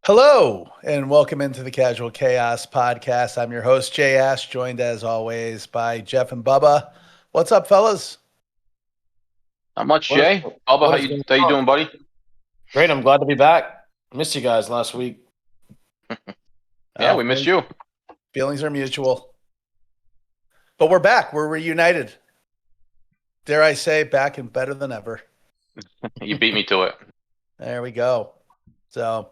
Hello, and welcome into the Casual Chaos Podcast. I'm your host, Jay Ash, joined as always by Jeff and Bubba. What's up, fellas? Not much, What is, Jay. Bubba, what how is you going how you on? doing, buddy? Great. I'm glad to be back. Missed you guys last week. Yeah, we missed you. Feelings are mutual. But we're back. We're reunited. Dare I say, back and better than ever. You beat me to it. There we go. So,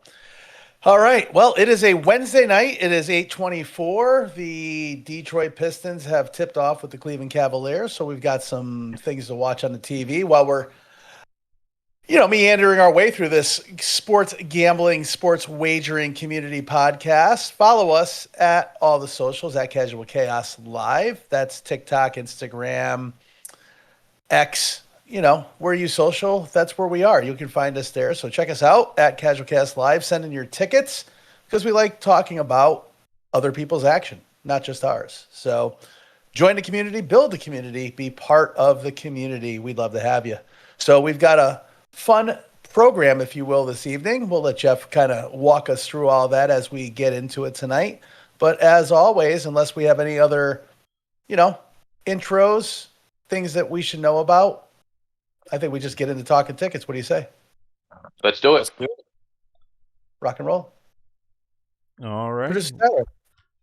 all right. Well, it is a Wednesday night. It is 8:24. The Detroit Pistons have tipped off with the Cleveland Cavaliers, so we've got some things to watch on the TV while we're meandering our way through this sports gambling, sports wagering community podcast. Follow us at all the socials at Casual Chaos Live. That's TikTok, Instagram, X. Where you social, that's where we are. You can find us there. So check us out at Casual Chaos Live. Send in your tickets because we like talking about other people's action, not just ours. So join the community, build the community, be part of the community. We'd love to have you. So we've got a fun program, if you will, this evening. We'll let Jeff kind of walk us through all that as we get into it tonight. But as always, unless we have any other, intros, things that we should know about, I think we just get into talking tickets. What do you say? Let's do it. Rock and roll. All right. Producer Tyler.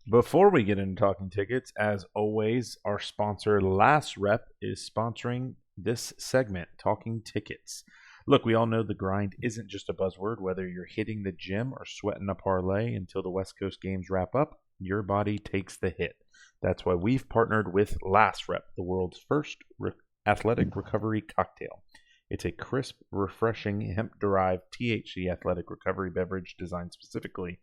Before we get into talking tickets, as always, our sponsor, Last Rep, is sponsoring this segment, Talking Tickets. Look, we all know the grind isn't just a buzzword. Whether you're hitting the gym or sweating a parlay until the West Coast games wrap up, your body takes the hit. That's why we've partnered with Last Rep, the world's first athletic recovery cocktail. It's a crisp, refreshing, hemp-derived THC athletic recovery beverage designed specifically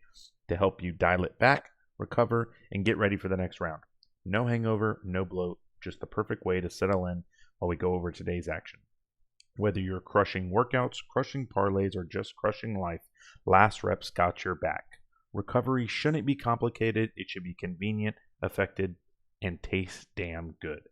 to help you dial it back, recover, and get ready for the next round. No hangover, no bloat, just the perfect way to settle in while we go over today's action. Whether you're crushing workouts, crushing parlays, or just crushing life, Last Rep's got your back. Recovery shouldn't be complicated. It should be convenient, effective, and taste damn good.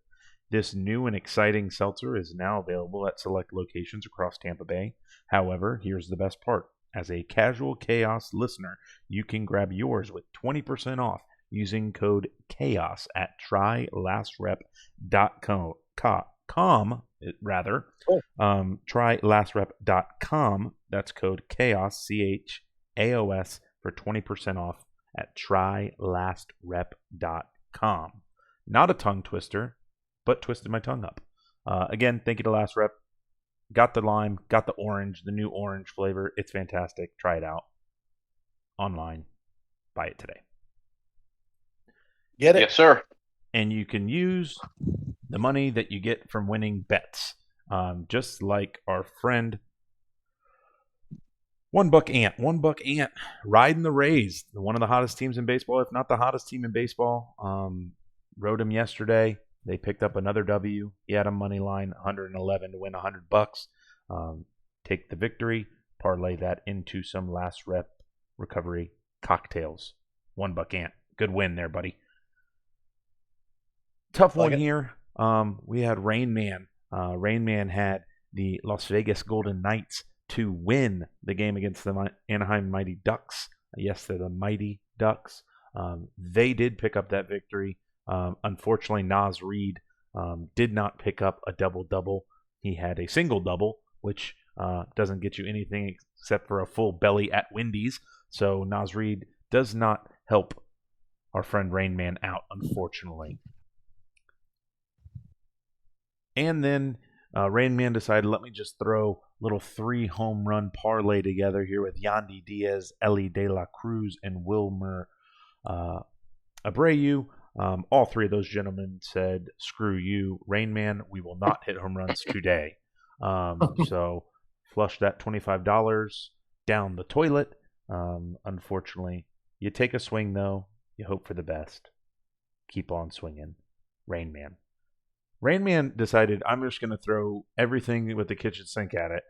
This new and exciting seltzer is now available at select locations across Tampa Bay. However, here's the best part. As a Casual Chaos listener, you can grab yours with 20% off using code CHAOS at trylastrep.com. Trylastrep.com. That's code CHAOS, CHAOS, for 20% off at trylastrep.com. Not a tongue twister, but twisted my tongue up. Again, thank you to Last Rep. Got the lime, got the orange, the new orange flavor. It's fantastic. Try it out online. Buy it today. Get it? Yes, sir. And you can use the money that you get from winning bets. Just like our friend One Buck Ant riding the Rays, one of the hottest teams in baseball, if not the hottest team in baseball. Rode him yesterday. They picked up another W. He had a money line, 111 to win $100. Take the victory, parlay that into some Last Rep recovery cocktails. One Buck Ant, good win there, buddy. Tough one here. We had Rain Man. Rain Man had the Las Vegas Golden Knights to win the game against the Anaheim Mighty Ducks. Yes, they're the Mighty Ducks. They did pick up that victory. Unfortunately, Naz Reid did not pick up a double-double. He had a single-double, which doesn't get you anything except for a full belly at Wendy's. So Naz Reid does not help our friend Rain Man out, unfortunately. And then Rain Man decided, let me just throw a little 3 home run parlay together here with Yandy Diaz, Ellie De La Cruz, and Wilmer Abreu. All 3 of those gentlemen said, screw you, Rain Man, we will not hit home runs today. So flush that $25 down the toilet. Unfortunately, you take a swing, though. You hope for the best. Keep on swinging. Rain Man. Rain Man decided, I'm just going to throw everything with the kitchen sink at it.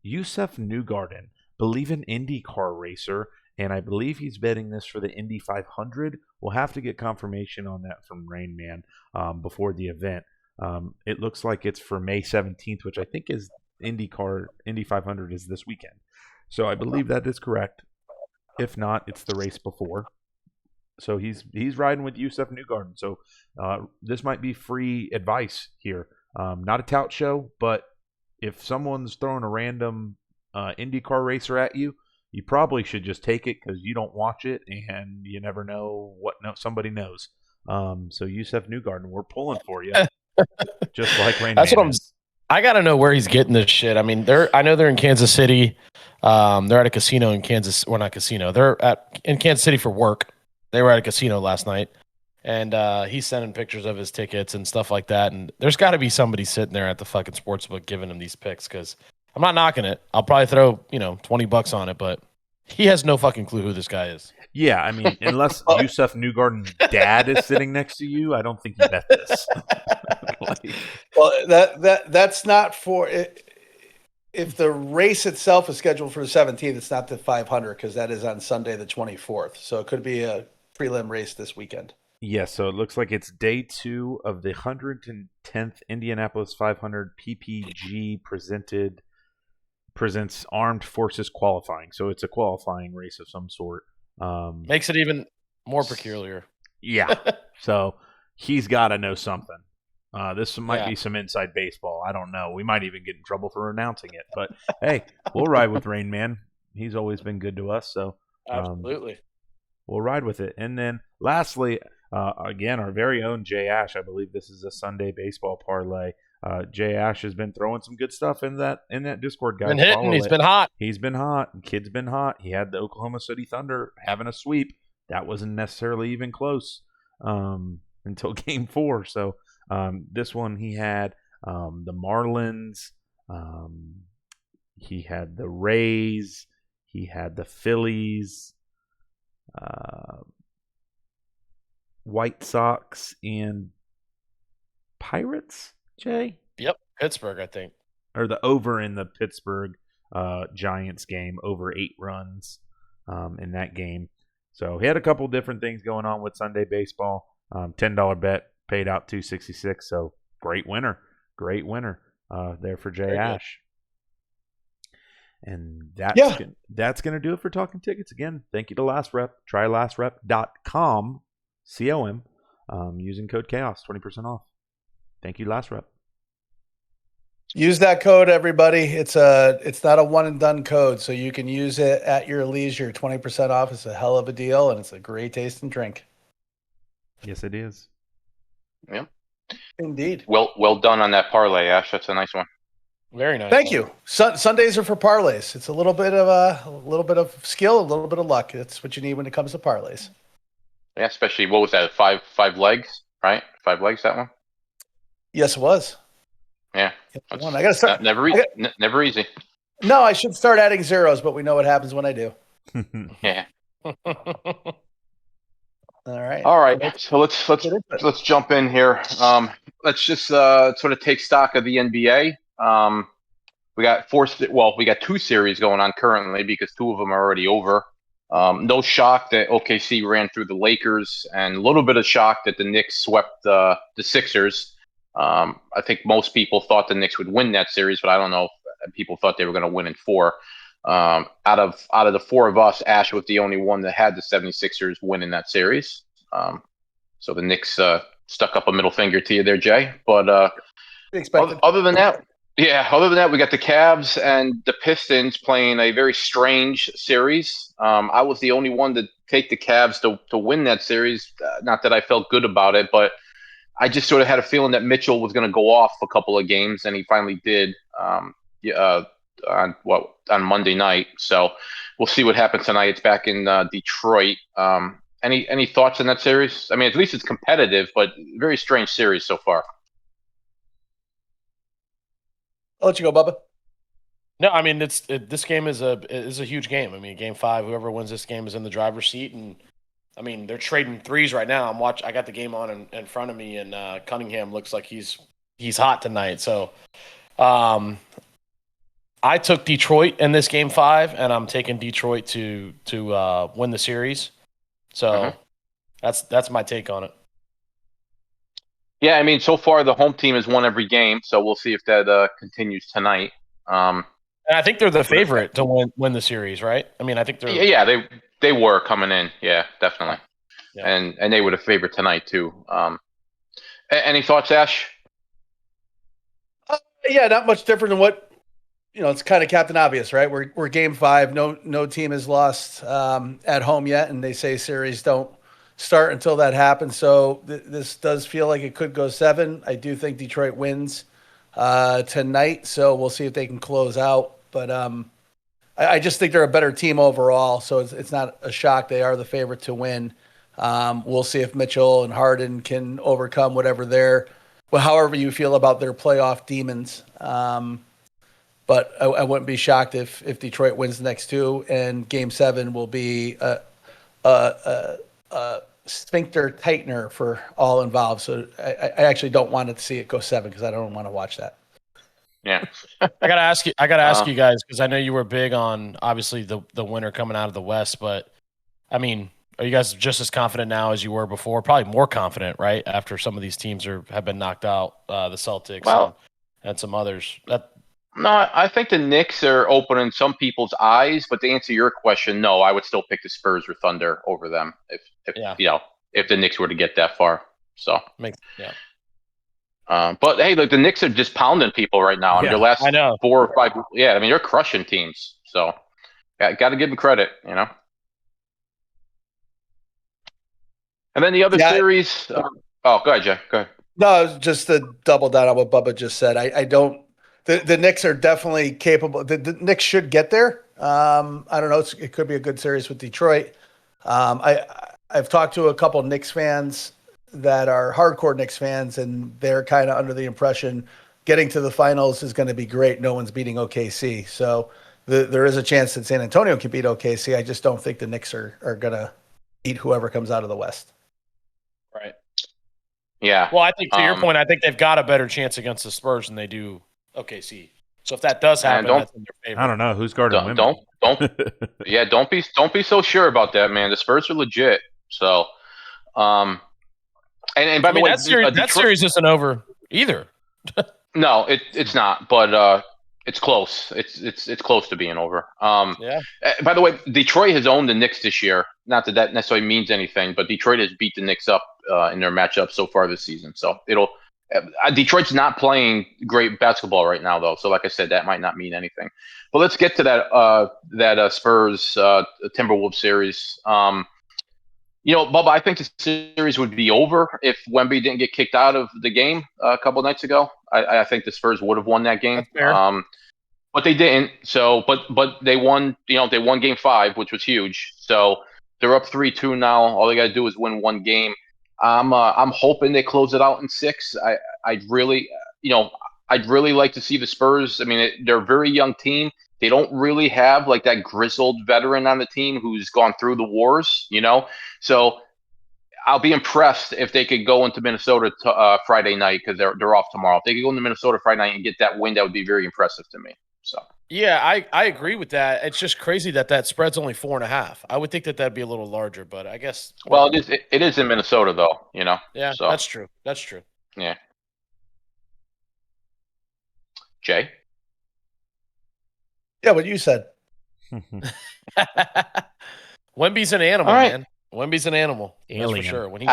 Yusef Newgarden, believe an IndyCar racer, and I believe he's betting this for the Indy 500. We'll have to get confirmation on that from Rain Man before the event. It looks like it's for May 17th, which I think is Indy 500 is this weekend. So I believe that is correct. If not, it's the race before. So he's riding with Yusuf Newgarden. So this might be free advice here. Not a tout show, but if someone's throwing a random IndyCar racer at you, you probably should just take it because you don't watch it and you never know what somebody knows. So Yusuf Newgarden, we're pulling for you, just like Rain That's Man what I'm. is. I got to know where he's getting this shit. I mean, I know they're in Kansas City. They're at a casino in Kansas. Well, not casino. They're in Kansas City for work. They were at a casino last night, and he's sending pictures of his tickets and stuff like that. And there's got to be somebody sitting there at the fucking sportsbook giving him these picks because I'm not knocking it. I'll probably throw $20 on it, but he has no fucking clue who this guy is. Yeah, I mean, unless Yusuf Newgarden's dad is sitting next to you, I don't think you bet this. Well, that's not for it. If the race itself is scheduled for the 17th, it's not the 500 because that is on Sunday the 24th. So it could be a prelim race this weekend. Yeah, so it looks like it's day 2 of the 110th Indianapolis 500 PPG presents Armed Forces qualifying. So it's a qualifying race of some sort. Makes it even more peculiar. Yeah. So he's got to know something. This might be some inside baseball. I don't know. We might even get in trouble for announcing it. But hey, we'll ride with Rain Man. He's always been good to us. So Absolutely. We'll ride with it. And then lastly, again, our very own Jay Ash. I believe this is a Sunday baseball parlay. Jay Ash has been throwing some good stuff in that Discord, guys. Been hitting. He's been hot. He's been hot. Kid's been hot. He had the Oklahoma City Thunder having a sweep. That wasn't necessarily even close until Game 4. So this one he had the Marlins. He had the Rays. He had the Phillies. White Sox and Pirates, Jay? Yep, Pittsburgh, I think. Or the over in the Pittsburgh Giants game, over 8 runs in that game. So he had a couple different things going on with Sunday baseball. $10 bet paid out $266. So great winner there for Jay Ash. And that's going to do it for Talking Tickets. Again, thank you to Last Rep. Try lastrep.com, COM, using code CHAOS, 20% off. Thank you, Last Rep. Use that code, everybody. It's not a one and done code, so you can use it at your leisure. 20% off. It's a hell of a deal, and it's a great tasting drink. Yes, it is. Yeah, indeed. Well done on that parlay, Ash. That's a nice one. Very nice. Thank you. Sundays are for parlays. It's a little bit of skill, a little bit of luck. That's what you need when it comes to parlays. Yeah, especially what was that? Five legs, right? 5 legs, that one. Yes, it was. Yeah, I got to start. Never easy. No, I should start adding zeros, but we know what happens when I do. Yeah. All right. So let's jump in here. Let's just sort of take stock of the NBA. We got 2 series going on currently because 2 of them are already over. No shock that OKC ran through the Lakers, and a little bit of shock that the Knicks swept the Sixers. I think most people thought the Knicks would win that series, but I don't know if people thought they were going to win in 4. Out of the 4 of us, Ash was the only one that had the 76ers win in that series. So the Knicks stuck up a middle finger to you there, Jay. But other than that, we got the Cavs and the Pistons playing a very strange series. I was the only one to take the Cavs to win that series. Not that I felt good about it, but I just sort of had a feeling that Mitchell was going to go off a couple of games, and he finally did on Monday night. So we'll see what happens tonight. It's back in Detroit. Any thoughts on that series? I mean, at least it's competitive, but very strange series so far. I'll let you go, Bubba. No, I mean this game is a huge game. I mean, Game 5, whoever wins this game is in the driver's seat, and I mean they're trading threes right now. I got the game on in front of me, and Cunningham looks like he's hot tonight. So, I took Detroit in this Game 5, and I'm taking Detroit to win the series. So that's my take on it. Yeah, I mean, so far the home team has won every game, so we'll see if that continues tonight. And I think they're the favorite to win the series, right? I mean, I think they're They were coming in, yeah, definitely. Yeah. And they were the favorite tonight too. Any thoughts, Ash? Yeah, not much different than what it's kind of Captain Obvious, right? We're game 5. No team has lost at home yet, and they say series don't start until that happens. So this does feel like it could go 7. I do think Detroit wins tonight, so we'll see if they can close out. But I just think they're a better team overall, so it's not a shock. They are the favorite to win. We'll see if Mitchell and Harden can overcome however you feel about their playoff demons. But I wouldn't be shocked if Detroit wins the next 2, and Game 7 will be a sphincter tightener for all involved. So I actually don't want to see it go 7 because I don't want to watch that. Yeah. I gotta ask you guys, because I know you were big on obviously the winner coming out of the West, but I mean, are you guys just as confident now as you were before? Probably more confident, right? After some of these teams have been knocked out, the Celtics and some others. No, I think the Knicks are opening some people's eyes, but to answer your question, no, I would still pick the Spurs or Thunder over them if the Knicks were to get that far. So but hey, look, the Knicks are just pounding people right now. I mean, their last 4 or 5, I mean, they're crushing teams. So got to give them credit, And then the other series. Go ahead, Jay. Go ahead. No, just to double down on what Bubba just said. I don't. The Knicks are definitely capable. The Knicks should get there. I don't know. It could be a good series with Detroit. I've talked to a couple of Knicks fans that are hardcore Knicks fans, and they're kind of under the impression getting to the finals is going to be great. No one's beating OKC. So there is a chance that San Antonio can beat OKC. I just don't think the Knicks are going to beat whoever comes out of the West. Right. Yeah. Well, I think to your point, I think they've got a better chance against the Spurs than they do OKC. So if that does happen, that's in their favor. I don't know who's guarding women. Don't be so sure about that, man. The Spurs are legit. So, and by the way, that series isn't over either. No, it's not. But it's close. It's close to being over. By the way, Detroit has owned the Knicks this year. Not that necessarily means anything, but Detroit has beat the Knicks up in their matchup so far this season. So Detroit's not playing great basketball right now, though. So, like I said, that might not mean anything. But let's get to that Spurs Timberwolves series. Bubba, I think the series would be over if Wemby didn't get kicked out of the game a couple of nights ago. I think the Spurs would have won that game. But they didn't. So, but they won. They won Game 5, which was huge. So they're up 3-2 now. All they got to do is win one game. I'm hoping they close it out in 6. I'd really like to see the Spurs. I mean, they're a very young team. They don't really have like that grizzled veteran on the team who's gone through the wars, So I'll be impressed if they could go into Minnesota Friday night because they're off tomorrow. If they could go into Minnesota Friday night and get that win, that would be very impressive to me. So yeah, I agree with that. It's just crazy that spread's only 4.5. I would think that'd be a little larger, but I guess. Well, it is in Minnesota though, Yeah, so. That's true. Yeah. Jay. Yeah, what you said. Wemby's an animal, man. Wemby's an animal. Alien. That's for sure. When he's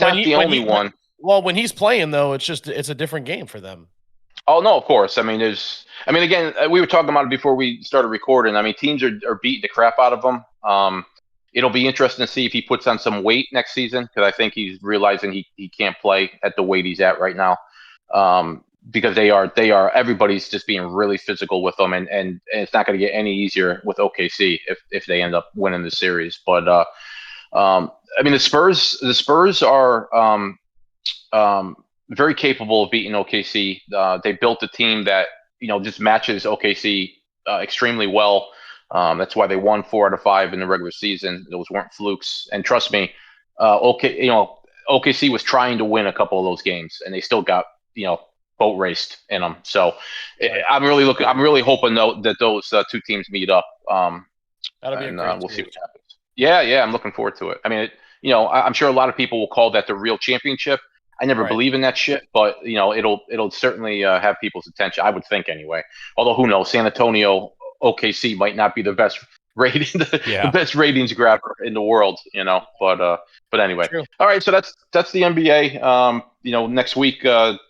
not the only one. Well, when he's playing though, it's a different game for them. Oh no, of course. I mean, again, we were talking about it before we started recording. I mean, teams are beating the crap out of him. It'll be interesting to see if he puts on some weight next season because I think he's realizing he can't play at the weight he's at right now. Because they are everybody's just being really physical with them, and it's not going to get any easier with OKC if they end up winning the series. But I mean, the Spurs are very capable of beating OKC. They built a team that just matches OKC extremely well. That's why they won 4 out of 5 in the regular season. Those weren't flukes, and trust me, OKC was trying to win a couple of those games, and they still got boat raced in them. So I'm really hoping though that those 2 teams meet up. That'll be a great we'll see what happens. Yeah, I'm looking forward to it. I mean, I'm sure a lot of people will call that the real championship. I never believe in that shit, but it'll certainly have people's attention. I would think anyway. Although who knows? San Antonio, OKC might not be the best rating, Yeah. the best ratings grabber in the world, But anyway, True. all right. So that's the NBA. Next week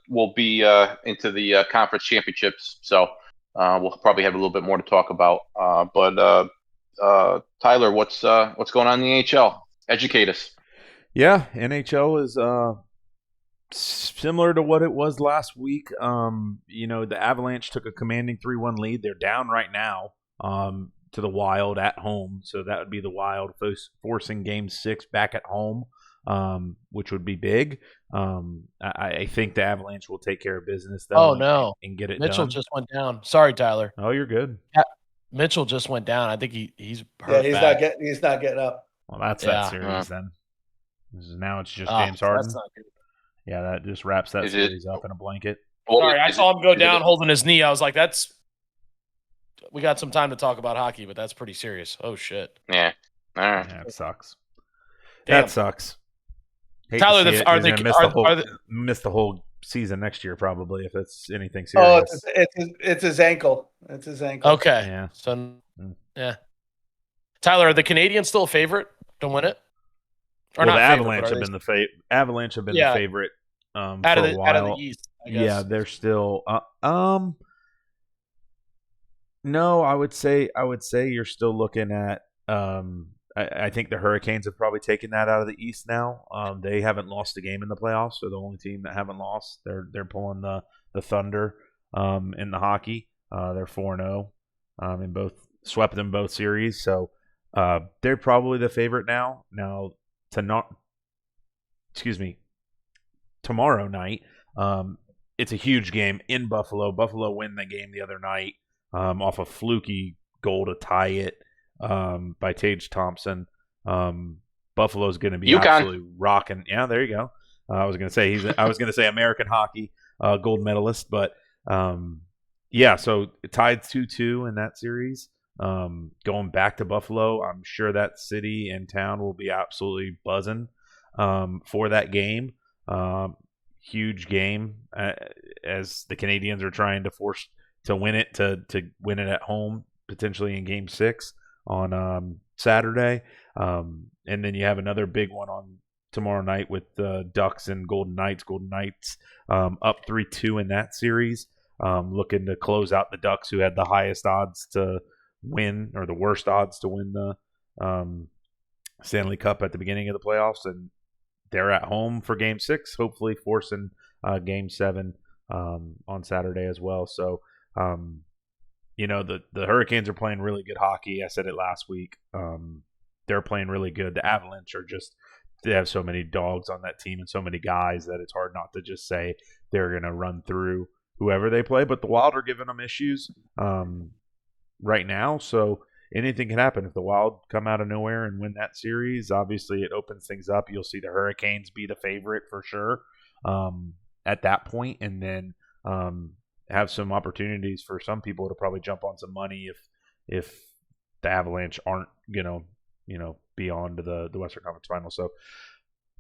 we'll be into the conference championships, so we'll probably have a little bit more to talk about. But Tyler, what's going on in the NHL? Educate us. Yeah, NHL is similar to what it was last week. The Avalanche took a commanding 3-1 lead. They're down right now to the Wild at home. So that would be the Wild forcing Game 6 back at home, which would be big. I think the Avalanche will take care of business, though. Oh, no. And get it Mitchell done. just went down. Sorry, Tyler. Oh, you're good. Mitchell just went down. I think he's Yeah, hurt bad. he's not getting up. Well, that's that series then. Now it's just James So Harden. that's not good. Yeah, that just wraps that series up in a blanket. Sorry, I saw him go down holding his knee. I was like, we got some time to talk about hockey, but that's pretty serious. Oh, shit. Yeah. All right. Yeah, it sucks. Damn. That sucks. Hate Tyler, to see it. are He's they gonna miss the whole season next year probably if it's anything serious. Oh, it's his ankle. It's his ankle. Okay. Yeah. So, yeah. Tyler, are the Canadians still a favorite to win it? Or Well, not the favorite, Avalanche but have are been the favorite out for of a the while. out of the East. I guess. Yeah, they're still no, I would say you're still looking at I think the Hurricanes have probably taken that out of the East now. They haven't lost a game in the playoffs. They're the only team that haven't lost. They're pulling the Thunder in the hockey. They're 4-0 in both, swept them both series. So they're probably the favorite now. Now tomorrow night, it's a huge game in Buffalo. Buffalo win the game the other night off a fluky goal to tie it by Tage Thompson. Buffalo's going to be absolutely rocking. Yeah, there you go. I was going to say American hockey gold medalist, but yeah. So tied 2-2 in that series. Going back to Buffalo, I'm sure that city and town will be absolutely buzzing for that game. Huge game as the Canadians are trying to force to win it to win it at home, potentially in Game 6 on Saturday. And then you have another big one on tomorrow night with the Ducks and Golden Knights. Golden Knights up 3-2 in that series, looking to close out the Ducks, who had the highest odds to win, or the worst odds to win the Stanley Cup at the beginning of the playoffs. And they're at home for Game 6, hopefully forcing Game 7 on Saturday as well. So, the Hurricanes are playing really good hockey. I said it last week. They're playing really good. The Avalanche they have so many dogs on that team and so many guys that it's hard not to just say they're going to run through whoever they play. But the Wild are giving them issues right now. So anything can happen. If the Wild come out of nowhere and win that series, obviously it opens things up. You'll see the Hurricanes be the favorite for sure at that point, and then have some opportunities for some people to probably jump on some money if the Avalanche aren't be on to the Western Conference Finals. So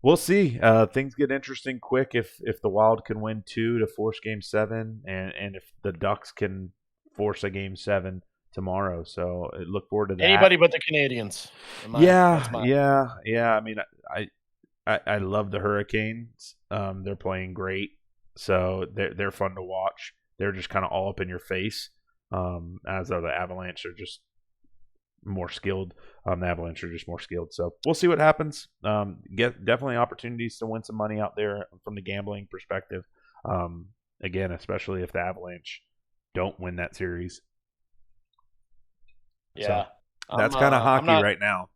we'll see. Things get interesting quick if the Wild can win 2 to force Game 7, and if the Ducks can force a Game 7 tomorrow. So look forward to that. Anybody but the Canadians. Yeah. I mean, I love the Hurricanes. They're playing great, so they're fun to watch. They're just kind of all up in your face, as though the Avalanche are just more skilled. The Avalanche are just more skilled. So we'll see what happens. Definitely opportunities to win some money out there from the gambling perspective. Again, especially if the Avalanche don't win that series. Yeah, so that's kind of hockey right now.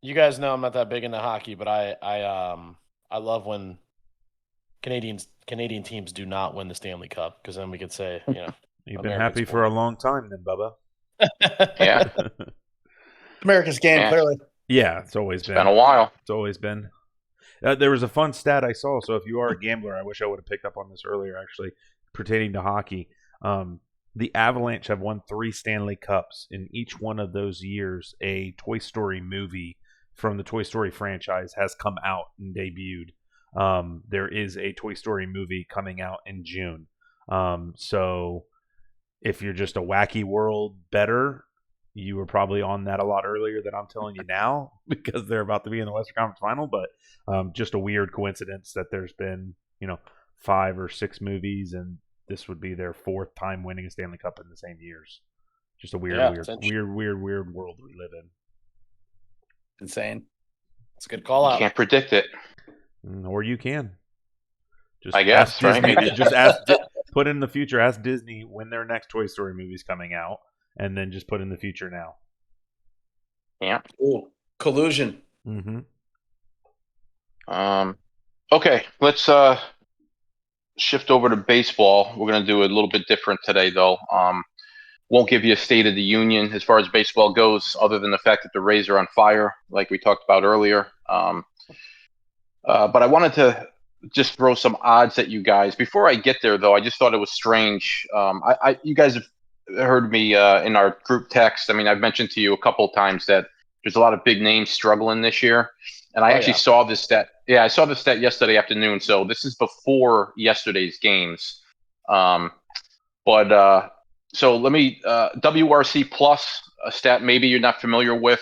You guys know I'm not that big into hockey, but I love when Canadian teams do not win the Stanley Cup, because then we could say, you've been happy for a long time, then, Bubba. Yeah, America's game, clearly. Yeah, it's always been. It's been a while. It's always been. There was a fun stat I saw. So if you are a gambler, I wish I would have picked up on this earlier, actually, pertaining to hockey. The Avalanche have won 3 Stanley Cups. In each one of those years, a Toy Story movie from the Toy Story franchise has come out and debuted. There is a Toy Story movie coming out in June. So if you're just a wacky world bettor, you were probably on that a lot earlier than I'm telling you now because they're about to be in the Western Conference Final. But just a weird coincidence that there's been 5 or 6 movies, and this would be their 4th time winning a Stanley Cup in the same years. Just a weird world we live in. Insane. It's a good call out. You can't predict it. Or you can. Just I guess, ask Disney, right? just ask. Put in the future. Ask Disney when their next Toy Story movie is coming out, and then just put in the future now. Yeah. Ooh, collusion. Mm-hmm. Okay, let's shift over to baseball. We're gonna do a little bit different today, though. Won't give you a State of the Union as far as baseball goes, other than the fact that the Rays are on fire, like we talked about earlier. But I wanted to just throw some odds at you guys. Before I get there, though, I just thought it was strange. You guys have heard me in our group text. I mean, I've mentioned to you a couple of times that there's a lot of big names struggling this year. And I actually saw this stat. Yeah, I saw this stat yesterday afternoon. So this is before yesterday's games. So let me WRC plus, a stat maybe you're not familiar with.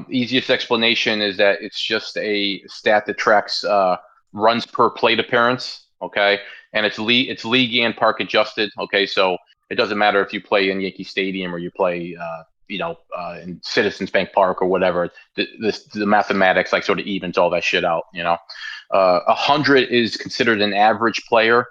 Easiest explanation is that it's just a stat that tracks runs per plate appearance. Okay, and it's league and park adjusted. Okay, so it doesn't matter if you play in Yankee Stadium or you play in Citizens Bank Park or whatever. The mathematics like sort of evens all that shit out. 100 is considered an average player.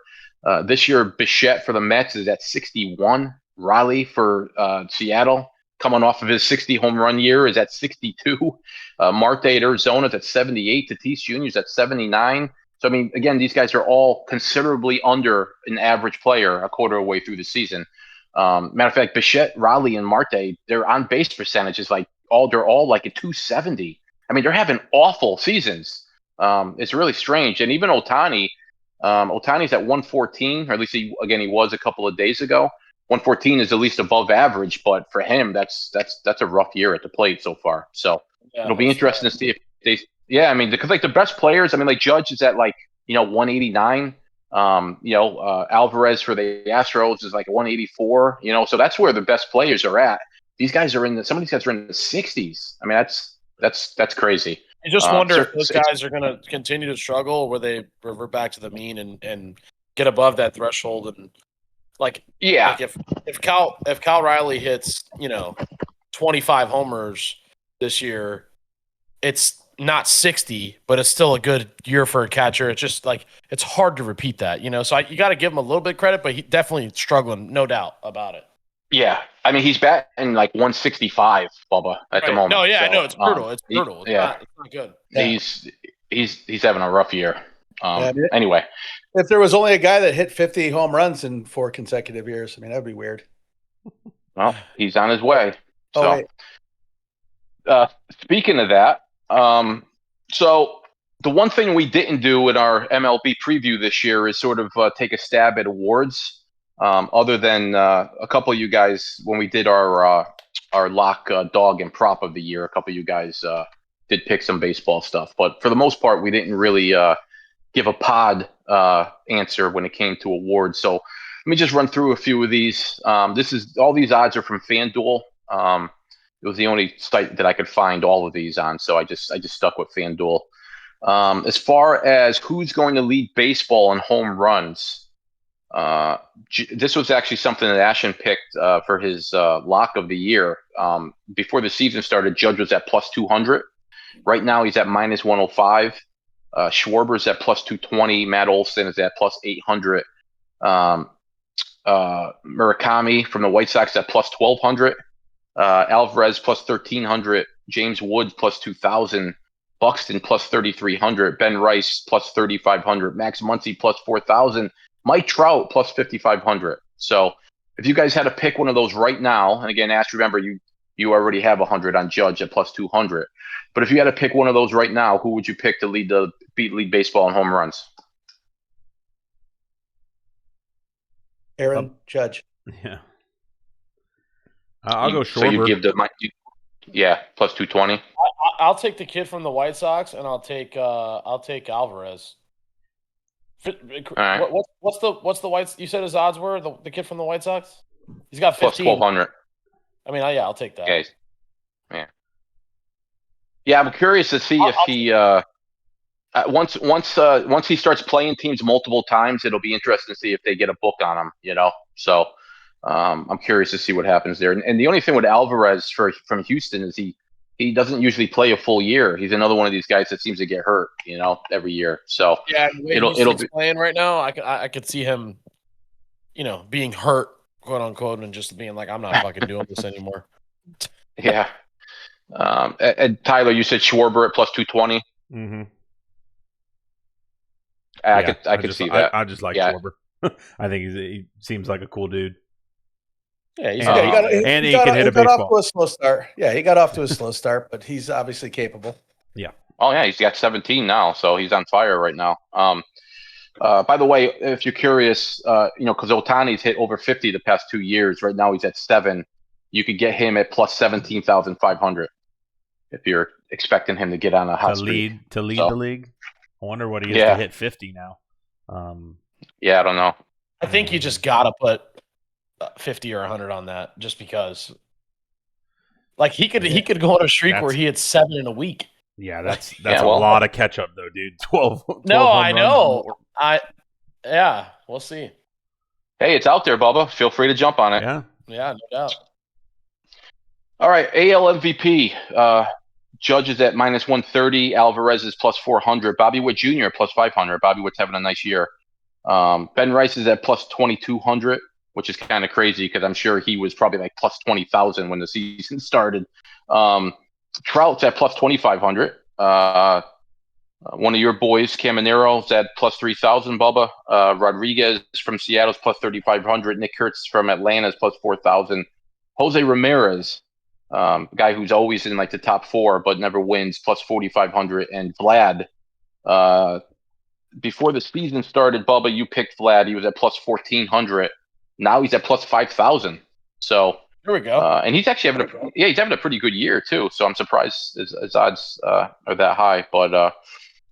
This year, Bichette for the Mets is at 61. Riley for Seattle, coming off of his 60 home run year, is at 62. Marte at Arizona is at 78. Tatis Jr. is at 79. So, I mean, again, these guys are all considerably under an average player a quarter of the way through the season. Matter of fact, Bichette, Riley, and Marte, their on base percentage is they're all like at 270. I mean, they're having awful seasons. It's really strange. And even Ohtani, Ohtani's at 114, or at least he was a couple of days ago. 114 is at least above average, but for him, that's a rough year at the plate so far. So it'll be interesting to see if they. Yeah, I mean, because like the best players, I mean, like Judge is at 189. Alvarez for the Astros is like 184. So that's where the best players are at. These guys are some of these guys are in the 60s. I mean, that's crazy. I just wonder if those guys are going to continue to struggle, or they revert back to the mean and get above that threshold. And if Cal Riley hits 25 homers this year, it's not 60, but it's still a good year for a catcher. It's just it's hard to repeat that, So you got to give him a little bit of credit, but he definitely struggling, no doubt about it. Yeah, I mean, he's batting 165, Bubba, at the moment. No, yeah, so, I know it's brutal. It's brutal. It's not good. Yeah. He's having a rough year. Anyway, if there was only a guy that hit 50 home runs in 4 consecutive years, I mean, that'd be weird. Well, he's on his way. So, speaking of that, so the one thing we didn't do in our MLB preview this year is sort of take a stab at awards. Other than a couple of you guys, when we did our lock dog and prop of the year, a couple of you guys did pick some baseball stuff. But for the most part, we didn't really give a pod answer when it came to awards. So let me just run through a few of these. All these odds are from FanDuel. It was the only site that I could find all of these on, so I just stuck with FanDuel. As far as who's going to lead baseball in home runs, this was actually something that Ashen picked for his lock of the year. Before the season started, Judge was at plus 200. Right now, he's at minus 105. Schwarber's at plus 220. Matt Olson is at plus 800. Murakami from the White Sox at plus 1200. Alvarez plus 1300. James Woods plus 2000. Buxton plus 3300. Ben Rice plus 3500. Max Muncy plus 4000. Mike Trout plus 5,500. So if you guys had to pick one of those right now, and again, remember, you already have 100 on Judge at plus 200. But if you had to pick one of those right now, who would you pick to lead baseball in home runs? Aaron Judge. Yeah. I'll go Schwarber. So you give plus 220. I'll take the kid from the White Sox, and I'll take Alvarez. Right. What's the White? You said his odds were the kid from the White Sox. He's got 15. Plus 1,200. I mean, yeah, I'll take that. Okay. Yeah, I'm curious to see if he once he starts playing teams multiple times, it'll be interesting to see if they get a book on him. So I'm curious to see what happens there. And the only thing with Alvarez from Houston is he doesn't usually play a full year. He's another one of these guys that seems to get hurt, every year. So yeah, it'll be playing right now. I could see him, being hurt, quote unquote, and just being like, I'm not fucking doing this anymore. yeah. And Tyler, you said Schwarber at plus 220. Mm-hmm. I could see that. I just like Schwarber. I think he seems like a cool dude. Yeah, he can hit a baseball. Off to a slow start. Yeah, he got off to a slow start, but he's obviously capable. Yeah. Oh yeah, he's got 17 now, so he's on fire right now. By the way, if you're curious, because Ohtani's hit over 50 the past 2 years. Right now he's at 7. You could get him at plus 17,500 if you're expecting him to get on a hot streak. To lead the league. I wonder what he is to hit 50 now. Yeah, I don't know. I think you just gotta put 50 or 100 on that, just because. Like he could go on a streak where he hits 7 in a week. Yeah, that's a lot of catch up though, dude. 12 no, I know. We'll see. Hey, it's out there, Bubba. Feel free to jump on it. Yeah, no doubt. All right, AL MVP. Judge is at minus 130. Alvarez is plus 400. Bobby Witt Jr. plus 500. Bobby Witt's having a nice year. Ben Rice is at plus 2,200, which is kind of crazy because I'm sure he was probably like plus 20,000 when the season started. Trout's at plus 2,500. One of your boys, Camanero's at plus 3,000. Bubba. Rodriguez from Seattle's plus 3,500. Nick Kurtz from Atlanta's plus 4,000. Jose Ramirez, guy who's always in like the top 4 but never wins, plus 4,500. And Vlad, before the season started, Bubba, you picked Vlad. He was at plus 1,400. Now he's at plus 5,000. So here we go. And he's actually having a pretty good year too. So I'm surprised his odds are that high. But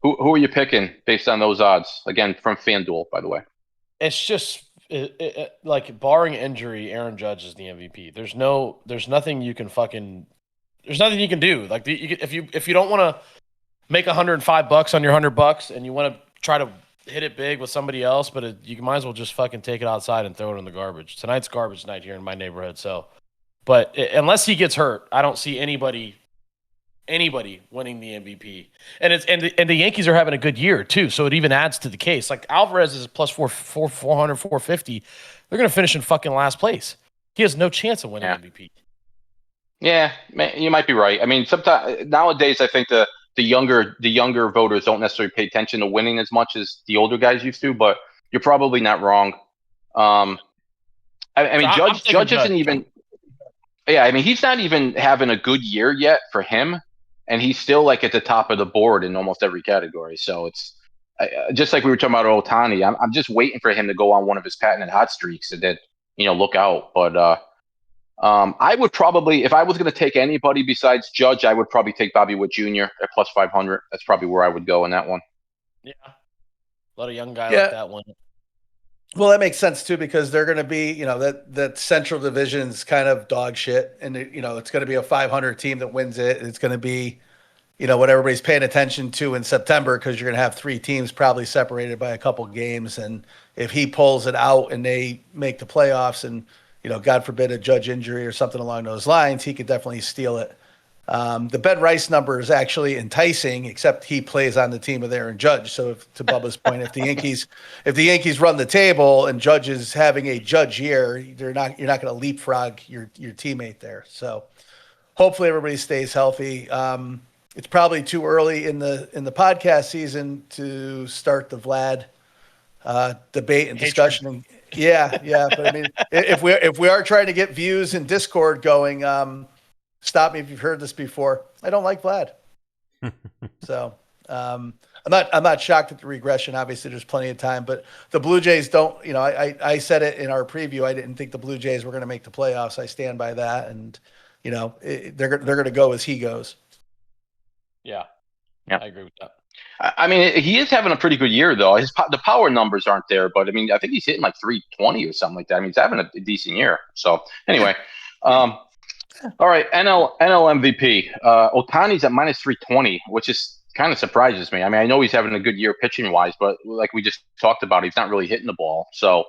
who are you picking based on those odds? Again, from FanDuel, by the way. It's just like barring injury, Aaron Judge is the MVP. There's nothing you can do. Like if you don't want to make $105 on your $100 and you want to try to hit it big with somebody else, but you might as well just fucking take it outside and throw it in the garbage. Tonight's garbage night here in my neighborhood. So, but unless he gets hurt, I don't see anybody winning the MVP. And the Yankees are having a good year too, so it even adds to the case. Like Alvarez is plus 400, 450. They're going to finish in fucking last place. He has no chance of winning MVP. Yeah, you might be right. I mean, sometimes nowadays I think the younger voters don't necessarily pay attention to winning as much as the older guys used to, but you're probably not wrong. I mean, Judge isn't even. Yeah, I mean, he's not even having a good year yet for him, and he's still like at the top of the board in almost every category. So it's just like we were talking about Ohtani. I'm just waiting for him to go on one of his patented hot streaks and then look out. But I would probably, if I was going to take anybody besides Judge, I would probably take Bobby Witt Jr. at plus 500. That's probably where I would go in that one. Yeah, a lot of young guys like that one. Well, that makes sense too, because they're going to be, that Central Division's kind of dog shit, and it's going to be a 500 team that wins it. It's going to be, what everybody's paying attention to in September, because you're going to have 3 teams probably separated by a couple games, and if he pulls it out and they make the playoffs, and God forbid a Judge injury or something along those lines, he could definitely steal it. The Ben Rice number is actually enticing, except he plays on the team with Aaron Judge. So, to Bubba's point, if the Yankees run the table and Judge is having a Judge year, you're not going to leapfrog your teammate there. So, hopefully everybody stays healthy. It's probably too early in the podcast season to start the Vlad debate and discussion. Yeah. But I mean, if we are trying to get views in Discord going. Stop me if you've heard this before. I don't like Vlad. So I'm not shocked at the regression. Obviously, there's plenty of time, but the Blue Jays don't. I said it in our preview. I didn't think the Blue Jays were going to make the playoffs. I stand by that, and they're going to go as he goes. Yeah, I agree with that. I mean, he is having a pretty good year though. The power numbers aren't there, but I mean, I think he's hitting like 320 or something like that. I mean, he's having a decent year. So anyway. All right, NL MVP. Otani's at minus 320, which is kind of surprises me. I mean, I know he's having a good year pitching wise, but like we just talked about, he's not really hitting the ball. So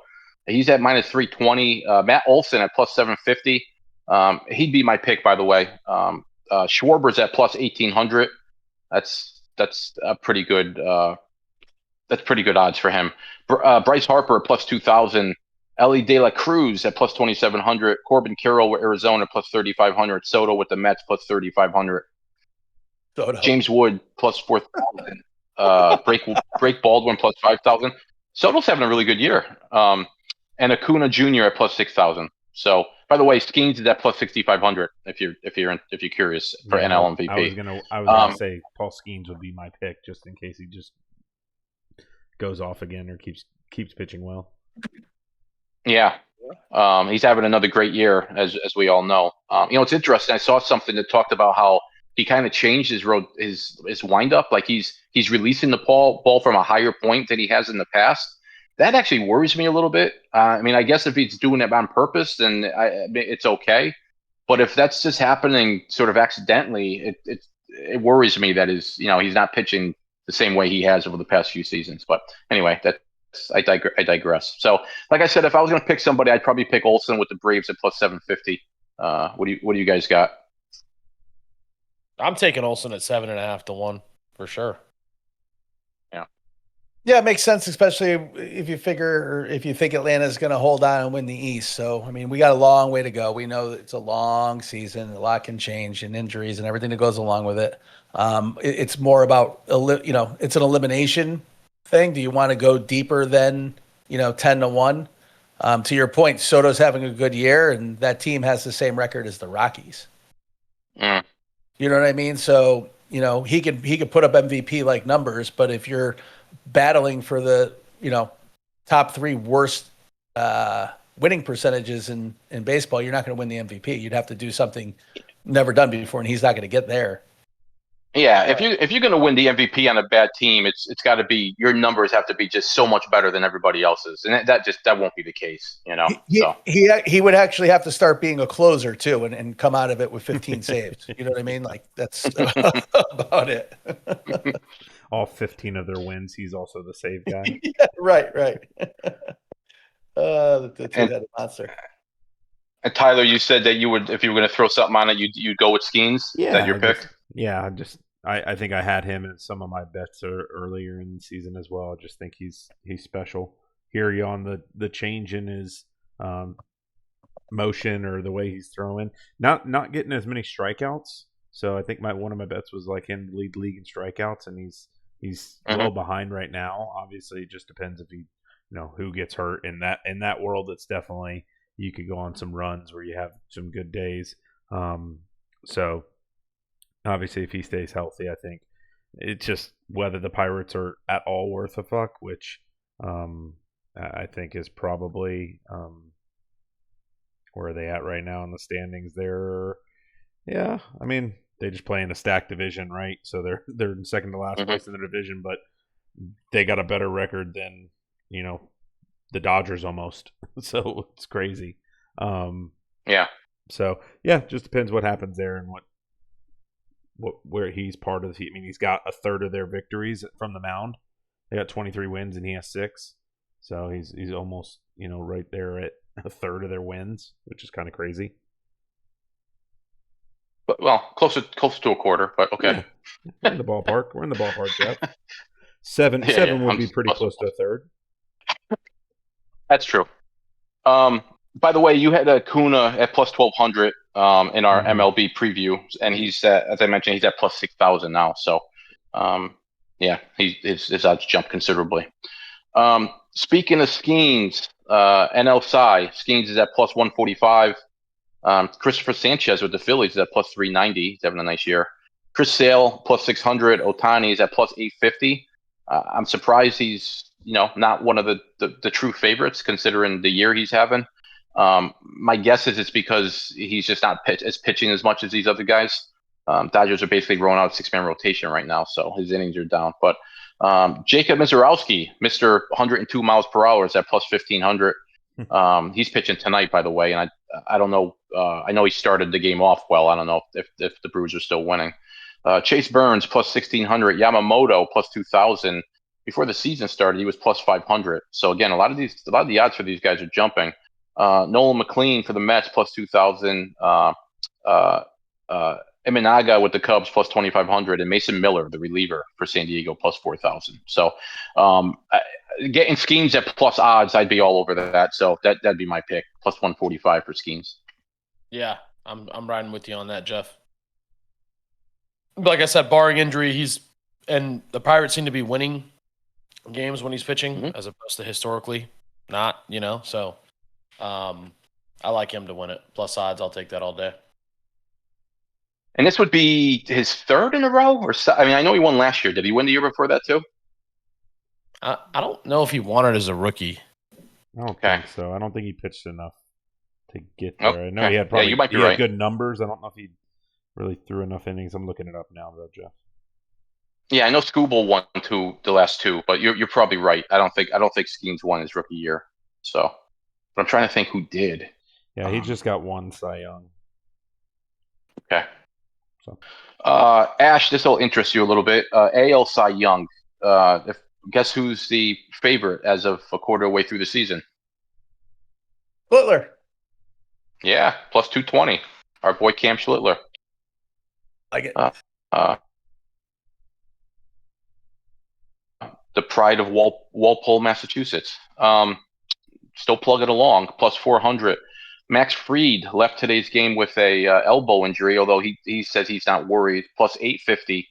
he's at minus 320. Matt Olson at plus 750. He'd be my pick, by the way. Schwarber's at plus 1800. That's a pretty good. That's pretty good odds for him. Bryce Harper at plus 2,000. Ellie De La Cruz at plus 2,700. Corbin Carroll with Arizona plus 3,500. Soto with the Mets plus 3,500. James Wood plus 4,000. Break Baldwin plus 5,000. Soto's having a really good year. And Acuna Jr. at plus 6,000. So, by the way, Skeens is at plus 6,500. If you're curious for NL MVP. I was gonna say Paul Skeens would be my pick just in case he just goes off again or keeps pitching well. Yeah. He's having another great year, as we all know. It's interesting. I saw something that talked about how he kind of changed his windup. Like he's releasing the ball from a higher point than he has in the past. That actually worries me a little bit. I mean, I guess if he's doing it on purpose, then it's okay. But if that's just happening sort of accidentally, it worries me that he's not pitching the same way he has over the past few seasons. But anyway, I digress. So, like I said, if I was going to pick somebody, I'd probably pick Olson with the Braves at plus 750. What do you guys got? I'm taking Olson at 7.5 to 1 for sure. Yeah, it makes sense, especially if you think Atlanta's going to hold on and win the East. So, I mean, we got a long way to go. We know that it's a long season. A lot can change and injuries and everything that goes along with it. It's more about, it's an elimination thing. Do you want to go deeper than, 10 to 1? To your point, Soto's having a good year, and that team has the same record as the Rockies. Mm. You know what I mean? So, he could put up MVP-like numbers, but if you're battling for the top 3 worst winning percentages in baseball, you're not going to win the MVP. You'd have to do something never done before, and he's not going to get there. Yeah, if you're going to win the MVP on a bad team, it's got to be, your numbers have to be just so much better than everybody else's, and that won't be the case. He would actually have to start being a closer too, and come out of it with 15 saves. You know what I mean? Like that's about it. All 15 of their wins, he's also the save guy. Yeah, right. The two-headed monster. And Tyler, you said that you would, if you were going to throw something on it, you'd go with Skeens. Yeah, is that your pick? I think I had him in some of my bets earlier in the season as well. I just think he's special. Hear you on the change in his motion or the way he's throwing. Not getting as many strikeouts. So I think one of my bets was like him to lead the league in strikeouts, and he's well behind right now. Obviously, it just depends if he who gets hurt in that world. It's definitely, you could go on some runs where you have some good days. So obviously, if he stays healthy, I think it's just whether the Pirates are at all worth a fuck, which I think is probably where are they at right now in the standings? I mean, they just play in a stacked division, right? So they're in second to last place in the division, but they got a better record than the Dodgers almost. So it's crazy. Yeah. So yeah, just depends what happens there and where he's part of the team. I mean, he's got a third of their victories from the mound. They got 23 wins and he has 6. So he's almost right there at a third of their wins, which is kind of crazy. But, well, closer to a quarter, but okay. Yeah. We're in the ballpark, Jeff. Seven would be pretty close to a third. That's true. By the way, you had Acuna at plus 1,200 in our MLB preview, and he's at, as I mentioned, he's at plus 6,000 now. So, his odds jumped considerably. Speaking of Skeens, NL Cy, Skeens is at plus 145. Christopher Sanchez with the Phillies is at plus 390. He's having a nice year. Chris Sale plus 600. Otani is at plus 850. I'm surprised he's not one of the true favorites considering the year he's having. My guess is it's because he's just not pitching as much as these other guys. Dodgers are basically rolling out a 6-man rotation right now, so his innings are down. But Jacob Mizorowski, Mr. 102 miles per hour, is at plus 1,500. He's pitching tonight, by the way, and I don't know. I know he started the game off well. I don't know if the Brewers are still winning. Chase Burns plus 1,600. Yamamoto plus 2,000. Before the season started, he was plus 500. So again, a lot of the odds for these guys are jumping. Nolan McLean for the Mets plus 2,000. Eminaga with the Cubs plus 2,500, and Mason Miller, the reliever for San Diego, plus 4,000. So getting schemes at plus odds, I'd be all over that. So that'd be my pick, plus 145 for schemes. Yeah, I'm riding with you on that, Jeff. Like I said, barring injury, and the Pirates seem to be winning games when he's pitching, as opposed to historically not. So I like him to win it. Plus odds, I'll take that all day. And this would be his third in a row, I know he won last year. Did he win the year before that too? I don't know if he won it as a rookie. I don't think so. I don't think he pitched enough to get there. I know he had you might be right. good numbers. I don't know if he really threw enough innings. I'm looking it up now, though, Jeff. Yeah, I know Scooble won the last two, but you're probably right. I don't think Skeens won his rookie year. So, but I'm trying to think who did. Yeah, he just got one Cy Young. Okay. So, Ash, this will interest you a little bit. AL Cy Young. Guess who's the favorite as of a quarter way through the season? Schlittler. Yeah, plus 220. Our boy Cam Schlittler. Like it. The pride of Walpole, Massachusetts. Still plugging along, plus 400. Max Fried left today's game with a elbow injury, although he says he's not worried, plus 850.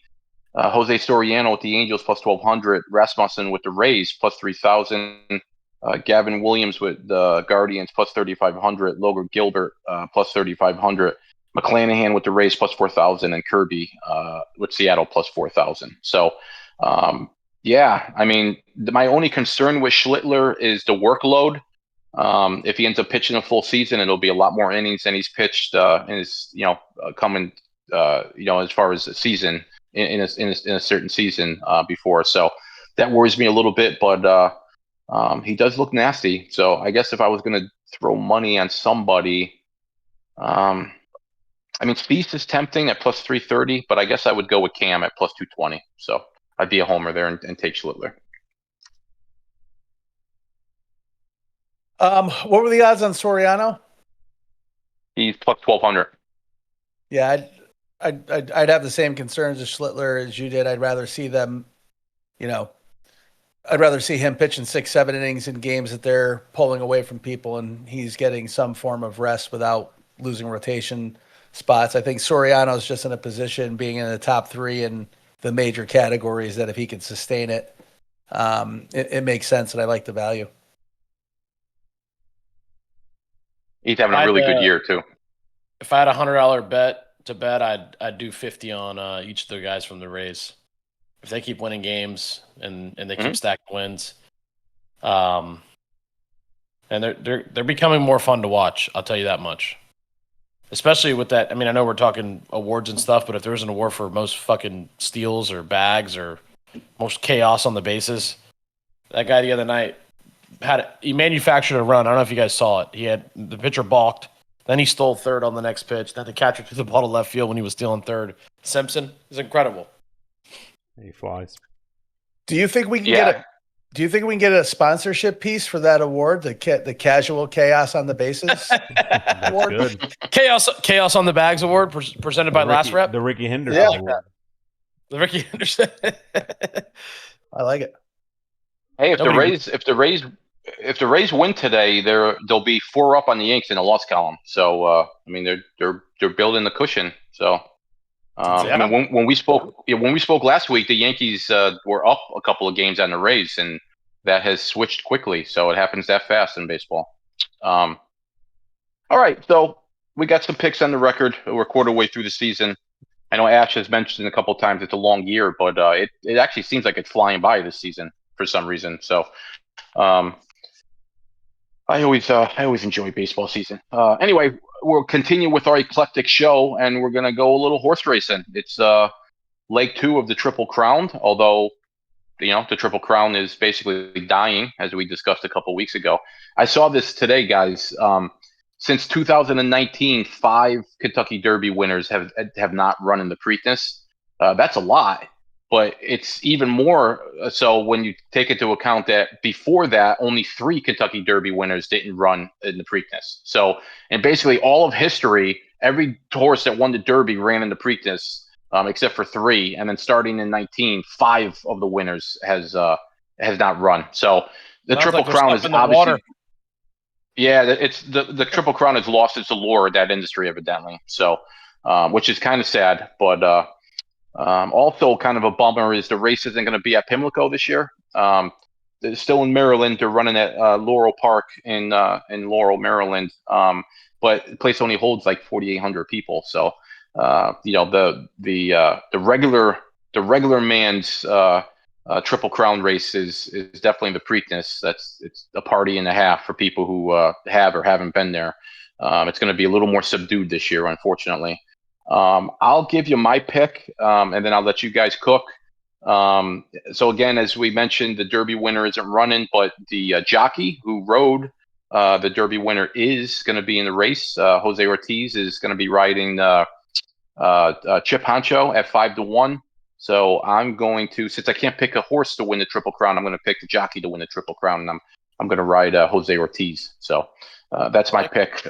Jose Soriano with the Angels, plus 1,200. Rasmussen with the Rays, plus 3,000. Gavin Williams with the Guardians, plus 3,500. Logan Gilbert, plus 3,500. McClanahan with the Rays, plus 4,000. And Kirby with Seattle, plus 4,000. So, yeah, I mean, my only concern with Schlittler is the workload. If he ends up pitching a full season, it'll be a lot more innings than he's pitched in his, coming, as far as the season in a certain season before. So that worries me a little bit, but he does look nasty. So I guess if I was going to throw money on somebody, Spieth is tempting at plus 330, but I guess I would go with Cam at plus 220. So I'd be a homer there and take Schlittler. What were the odds on Soriano? He's plus 1,200. Yeah, I'd have the same concerns as Schlittler as you did. I'd rather see them, I'd rather see him pitching 6-7 innings in games that they're pulling away from people and he's getting some form of rest without losing rotation spots. I think Soriano's just in a position, being in the top three in the major categories, that if he can sustain it, it makes sense, and I like the value. He's having a really good year too. If I had $100 bet to bet, I'd do 50 on each of the guys from the Rays. If they keep winning games and they keep stacking wins, and they're becoming more fun to watch. I'll tell you that much. Especially with that. I mean, I know we're talking awards and stuff, but if there was an award for most fucking steals or bags or most chaos on the bases, that guy the other night he manufactured a run. I don't know if you guys saw it. The pitcher balked, then he stole third on the next pitch. Then the catcher threw the ball to left field when he was stealing third. Simpson is incredible. He flies. Do you think we can get a sponsorship piece for that award? The casual chaos on the bases award. Good. Chaos on the bags award presented by Last Rep. The Ricky Henderson award. The Ricky Henderson. I like it. Hey, if the Rays win today, they'll be 4 up on the Yanks in the loss column. So they're building the cushion. So when we spoke last week, the Yankees were up a couple of games on the Rays, and that has switched quickly. So it happens that fast in baseball. All right, so we got some picks on the record. We're a quarter way through the season. I know Ash has mentioned a couple of times it's a long year, but it actually seems like it's flying by this season for some reason. So I always enjoy baseball season. Anyway, we'll continue with our eclectic show, and we're gonna go a little horse racing. It's leg 2 of the Triple Crown, although the Triple Crown is basically dying, as we discussed a couple weeks ago. I saw this today, guys. Since 2019, 5 Kentucky Derby winners have not run in the Preakness. That's a lot, but it's even more so when you take into account that before that, only 3 Kentucky Derby winners didn't run in the Preakness. So, and basically all of history, every horse that won the Derby ran in the Preakness, except for 3. And then starting in 19, 5 of the winners has not run. So the Sounds Triple like there's Crown stuff is in the obviously. water. Yeah, it's the Triple Crown has lost its allure of that industry, evidently. So, which is kind of sad. But also kind of a bummer is the race isn't going to be at Pimlico this year. They're still in Maryland. They're running at Laurel Park in Laurel, Maryland. But the place only holds like 4,800 people. So, the regular man's Triple Crown race is definitely the Preakness. It's a party and a half for people who have or haven't been there. It's going to be a little more subdued this year, unfortunately. I'll give you my pick, and then I'll let you guys cook. So again, as we mentioned, the Derby winner isn't running, but the jockey who rode the Derby winner is going to be in the race. Jose Ortiz is going to be riding Chip Honcho at 5-1. So I'm going to, since I can't pick a horse to win the Triple Crown, I'm going to pick the jockey to win the Triple Crown, and I'm going to ride Jose Ortiz. So that's my pick.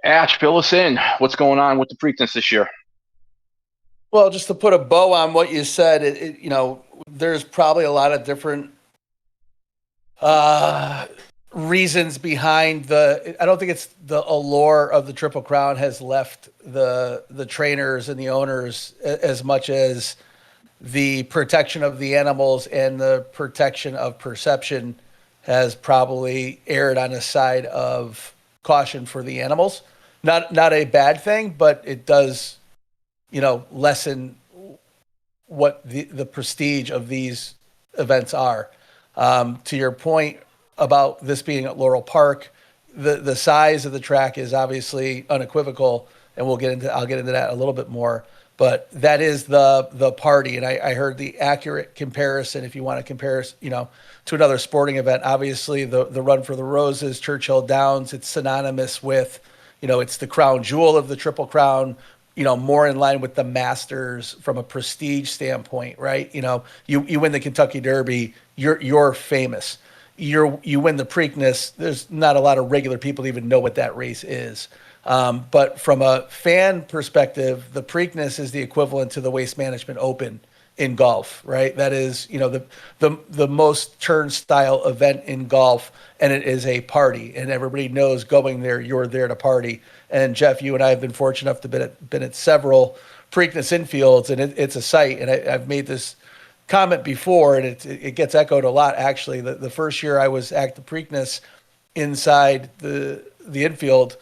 Ash, fill us in. What's going on with the Preakness this year? Well, just to put a bow on what you said, there's probably a lot of different reasons behind I don't think it's the allure of the Triple Crown has left the trainers and the owners as much as the protection of the animals and the protection of perception has probably erred on the side of caution for the animals. Not a bad thing, but it does, lessen what the prestige of these events are. To your point about this being at Laurel Park, the size of the track is obviously unequivocal, and I'll get into that a little bit more. But that is the party, and I heard the accurate comparison. If you want to compare, to another sporting event, obviously the Run for the Roses, Churchill Downs, it's synonymous with, it's the crown jewel of the Triple Crown. More in line with the Masters from a prestige standpoint, right? You win the Kentucky Derby, you're famous. You win the Preakness, there's not a lot of regular people even know what that race is. But from a fan perspective, the Preakness is the equivalent to the Waste Management Open in golf, right? That is, the most turnstile event in golf, and it is a party, and everybody knows going there, you're there to party. And Jeff, you and I have been fortunate enough to been at several Preakness infields, and it's a sight. And I've made this comment before, and it gets echoed a lot. Actually, the first year I was at the Preakness inside the infield,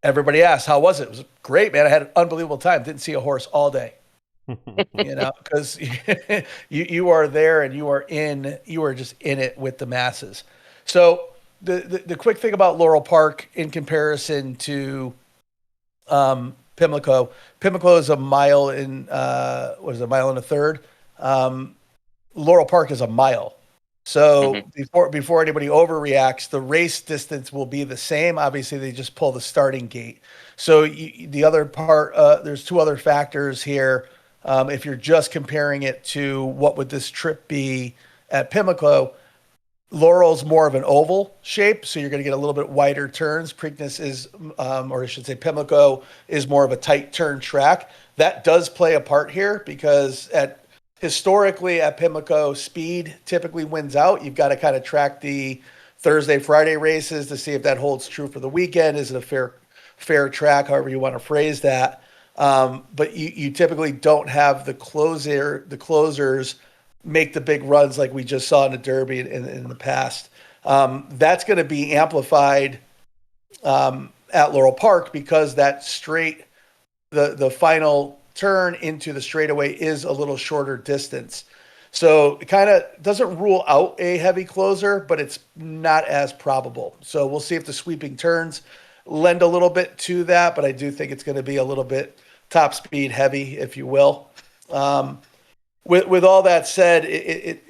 everybody asked, "How was it?" It was great, man. I had an unbelievable time. Didn't see a horse all day. Because you are there and you are just in it with the masses. So the quick thing about Laurel Park in comparison to Pimlico is a mile in a mile and a third. Laurel Park is a mile. So before anybody overreacts, the race distance will be the same. Obviously, they just pull the starting gate. So the other part, there's 2 other factors here. If you're just comparing it to what would this trip be at Pimlico, Laurel's more of an oval shape, so you're going to get a little bit wider turns. Preakness is, or I should say Pimlico is more of a tight turn track. That does play a part here because historically at Pimlico, speed typically wins out. You've got to kind of track the Thursday, Friday races to see if that holds true for the weekend. Is it a fair track, however you want to phrase that? But you typically don't have the closers make the big runs like we just saw in the Derby in the past. That's going to be amplified at Laurel Park because that straight, the final turn into the straightaway is a little shorter distance. So it kind of doesn't rule out a heavy closer, but it's not as probable. So we'll see if the sweeping turns lend a little bit to that, but I do think it's going to be a little bit top speed heavy, if you will. with all that said,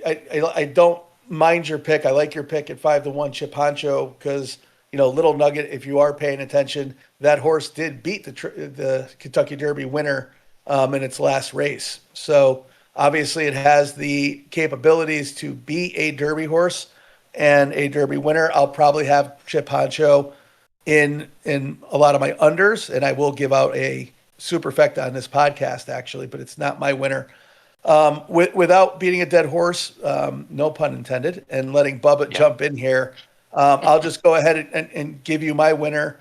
I don't mind your pick. I like your pick at 5-1 Chip Honcho because little nugget. If you are paying attention, that horse did beat the Kentucky Derby winner in its last race. So obviously, it has the capabilities to be a Derby horse and a Derby winner. I'll probably have Chip Honcho in a lot of my unders, and I will give out a superfecta on this podcast actually, but it's not my winner. Without beating a dead horse, no pun intended, and letting Bubba jump in here, I'll just go ahead and give you my winner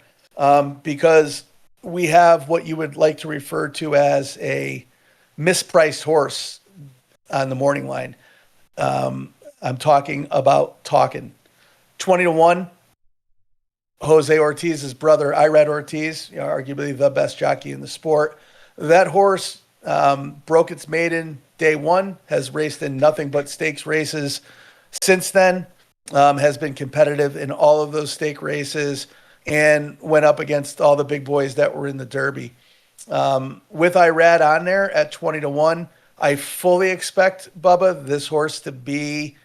because we have what you would like to refer to as a mispriced horse on the morning line. I'm talking about 20-1. Jose Ortiz's brother, Irad Ortiz, arguably the best jockey in the sport. That horse broke its maiden day one, has raced in nothing but stakes races since then, has been competitive in all of those stake races, and went up against all the big boys that were in the Derby. With Irad on there at 20-1, I fully expect, Bubba, this horse to be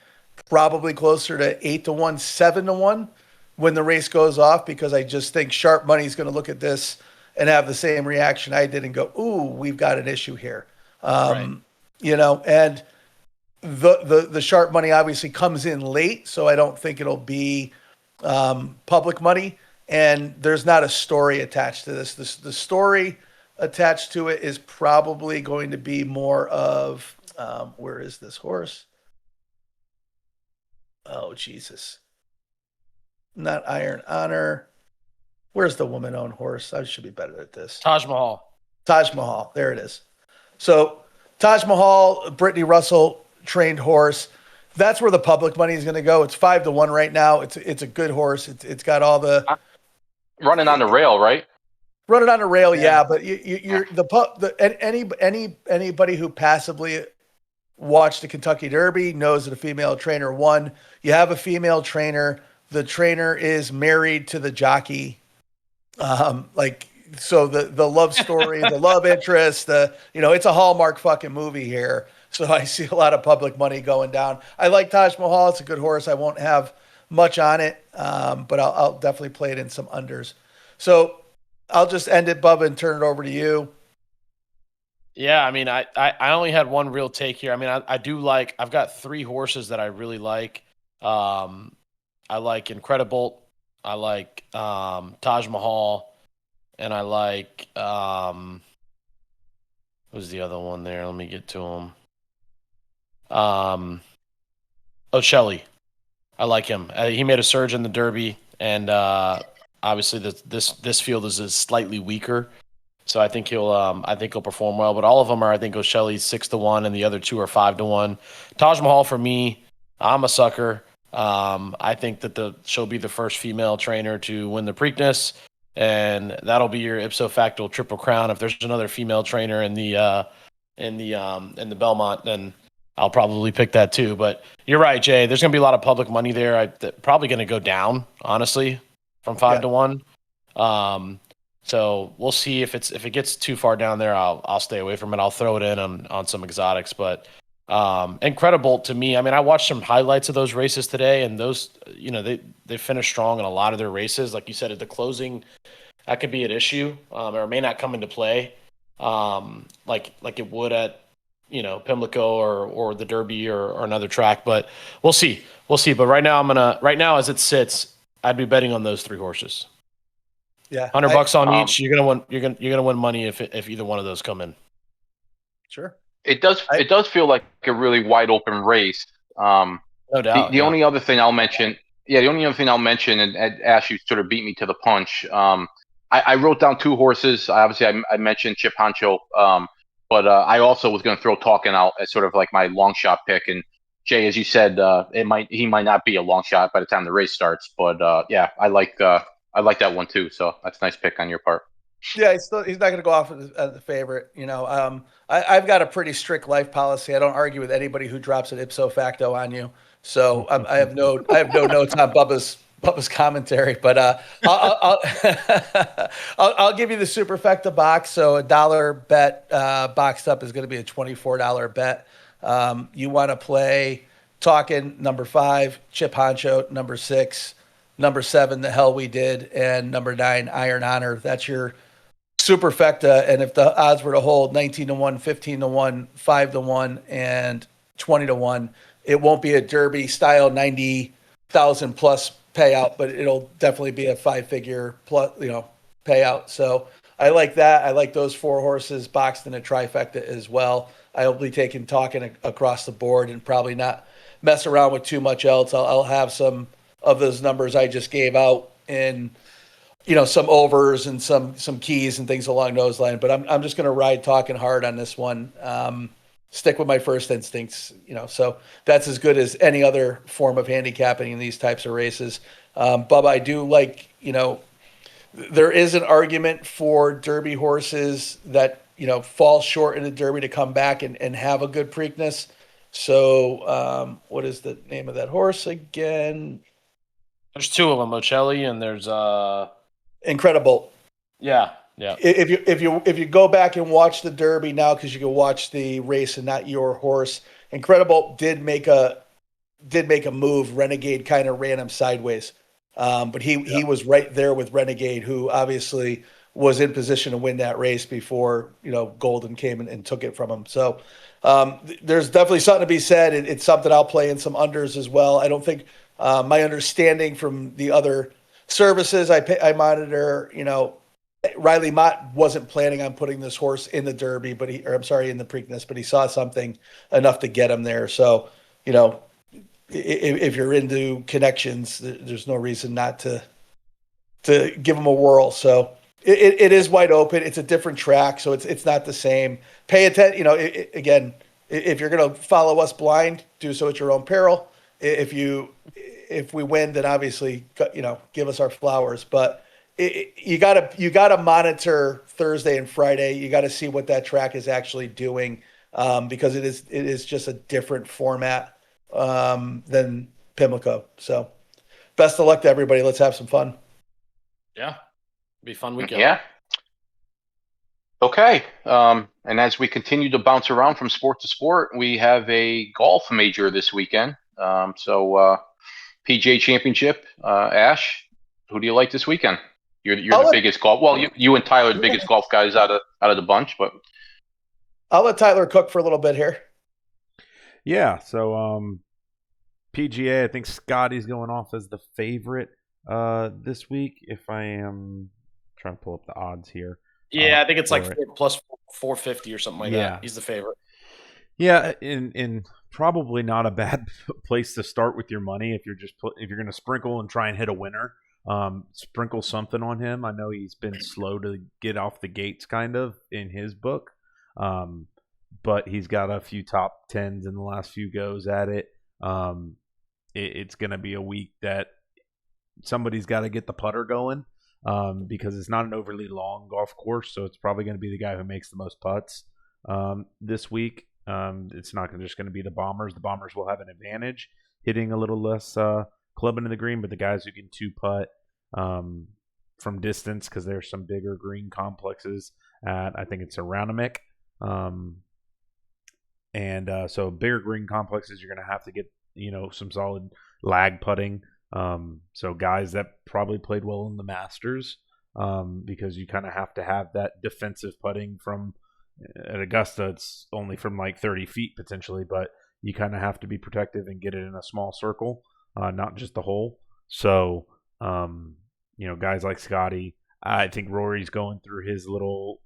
probably closer to 8-1, 7-1 when the race goes off, because I just think sharp money is going to look at this and have the same reaction I did and go, ooh, we've got an issue here. Right. And the sharp money obviously comes in late, so I don't think it'll be public money, and there's not a story attached to this. The story attached to it is probably going to be more of where is this horse? Oh, Jesus. Not Iron Honor. Where's the woman-owned horse? I should be better at this. Taj Mahal. Taj Mahal. There it is. So Taj Mahal, Brittany Russell trained horse. That's where the public money is going to go. It's 5-1 right now. It's a good horse. It's got all the running on the rail, right? Running on a rail, yeah. But anybody who passively watched the Kentucky Derby knows that a female trainer won. You have a female trainer. The trainer is married to the jockey. So the love story, the love interest, it's a Hallmark fucking movie here. So I see a lot of public money going down. I like Taj Mahal. It's a good horse. I won't have much on it, but I'll definitely play it in some unders. So I'll just end it, Bubba, and turn it over to you. Yeah, I mean, I only had one real take here. I mean, I've got three horses that I really like. I like Incredibolt. I like Taj Mahal, and I like who's the other one there? Let me get to him. O'Shelley. I like him. He made a surge in the Derby, and obviously this field is slightly weaker, so I think he'll perform well. But all of them are, I think, O'Shelley's 6-1, and the other two are 5-1. Taj Mahal for me, I'm a sucker. I think that she'll be the first female trainer to win the Preakness, and that'll be your ipso facto triple crown. If there's another female trainer in the Belmont, then I'll probably pick that too. But you're right, Jay. There's going to be a lot of public money there. Probably going to go down, honestly, from 5-1. So we'll see if it gets too far down there. I'll stay away from it. I'll throw it in on some exotics, but. Incredible to me. I mean, I watched some highlights of those races today, and those, they finished strong in a lot of their races. Like you said, at the closing, that could be an issue, or may not come into play, like it would at, Pimlico or the Derby or another track. But we'll see. But right now as it sits, I'd be betting on those three horses. Yeah, $100 on each. You're gonna win money if either one of those come in. Sure. It does feel like a really wide open race. No doubt. The only other thing I'll mention, and Ash, you sort of beat me to the punch. I wrote down two horses. Obviously, I mentioned Chip Honcho, but I also was going to throw Talkin' out as sort of like my long shot pick. And Jay, as you said, he might not be a long shot by the time the race starts. But yeah, I like that one too. So that's a nice pick on your part. Yeah, he's not going to go off as the favorite. I've got a pretty strict life policy. I don't argue with anybody who drops an ipso facto on you. So I have no notes on Bubba's commentary. But I'll give you the superfecta box. So $1 bet boxed up is going to be a $24 bet. You want to play Talking number 5, Chip Honcho number 6, number 7, The Hell We Did, and number 9, Iron Honor. That's your superfecta. And if the odds were to hold 19-1, 15-1, 5-1, and 20-1, it won't be a Derby style 90,000 plus payout, but it'll definitely be a 5-figure plus, payout. So I like that. I like those 4 horses boxed in a trifecta as well. I'll be taking Talking across the board and probably not mess around with too much else. I'll have some of those numbers I just gave out in, some overs and some keys and things along those lines. But I'm just going to ride Talking hard on this one. Stick with my first instincts, so that's as good as any other form of handicapping in these types of races. Bubba, I do like, there is an argument for Derby horses that, fall short in the Derby to come back and have a good Preakness. So what is the name of that horse again? There's 2 of them, Ocelli, and there's Incredible. Yeah. If you go back and watch the Derby now, because you can watch the race and not your horse, Incredible did make a move. Renegade kind of ran him sideways, but he was right there with Renegade, who obviously was in position to win that race before Golden came and took it from him. So there's definitely something to be said. It's something I'll play in some unders as well. I don't think my understanding from the other services I monitor, Riley Mott wasn't planning on putting this horse in the Derby, in the Preakness, but he saw something enough to get him there. So, if you're into connections, there's no reason not to give him a whirl. So it is wide open. It's a different track, so it's not the same. Pay attention. Again, if you're going to follow us blind, do so at your own peril. If we win, then obviously, give us our flowers. But you gotta monitor Thursday and Friday. You got to see what that track is actually doing, because it is just a different format than Pimlico. So, best of luck to everybody. Let's have some fun. Yeah, be a fun weekend. Yeah. Okay. And as we continue to bounce around from sport to sport, we have a golf major this weekend. So PGA Championship. Ash, who do you like this weekend? You're the biggest golf. Well, you and Tyler, the biggest golf guys out of the bunch. But I'll let Tyler cook for a little bit here. Yeah. So PGA, I think Scotty's going off as the favorite this week. If I am trying to pull up the odds here. Yeah, I think it's like plus 450 or something like that. He's the favorite. Yeah, in probably not a bad place to start with your money if you're going to sprinkle and try and hit a winner. Sprinkle something on him. I know he's been slow to get off the gates, kind of in his book, but he's got a few top tens in the last few goes at it. It's going to be a week that somebody's got to get the putter going. Because it's not an overly long golf course, so it's probably going to be the guy who makes the most putts this week. It's not just going to be the Bombers. The Bombers will have an advantage hitting a little less clubbing in the green, but the guys who can 2-putt from distance, because there's some bigger green complexes at, I think it's Aronomic. So bigger green complexes, you're going to have to get some solid lag putting. So guys that probably played well in the Masters, because you kind of have to have that defensive putting from at Augusta. It's only from like 30 feet potentially, but you kind of have to be protective and get it in a small circle, not just the hole. So, guys like Scotty, I think Rory's going through his little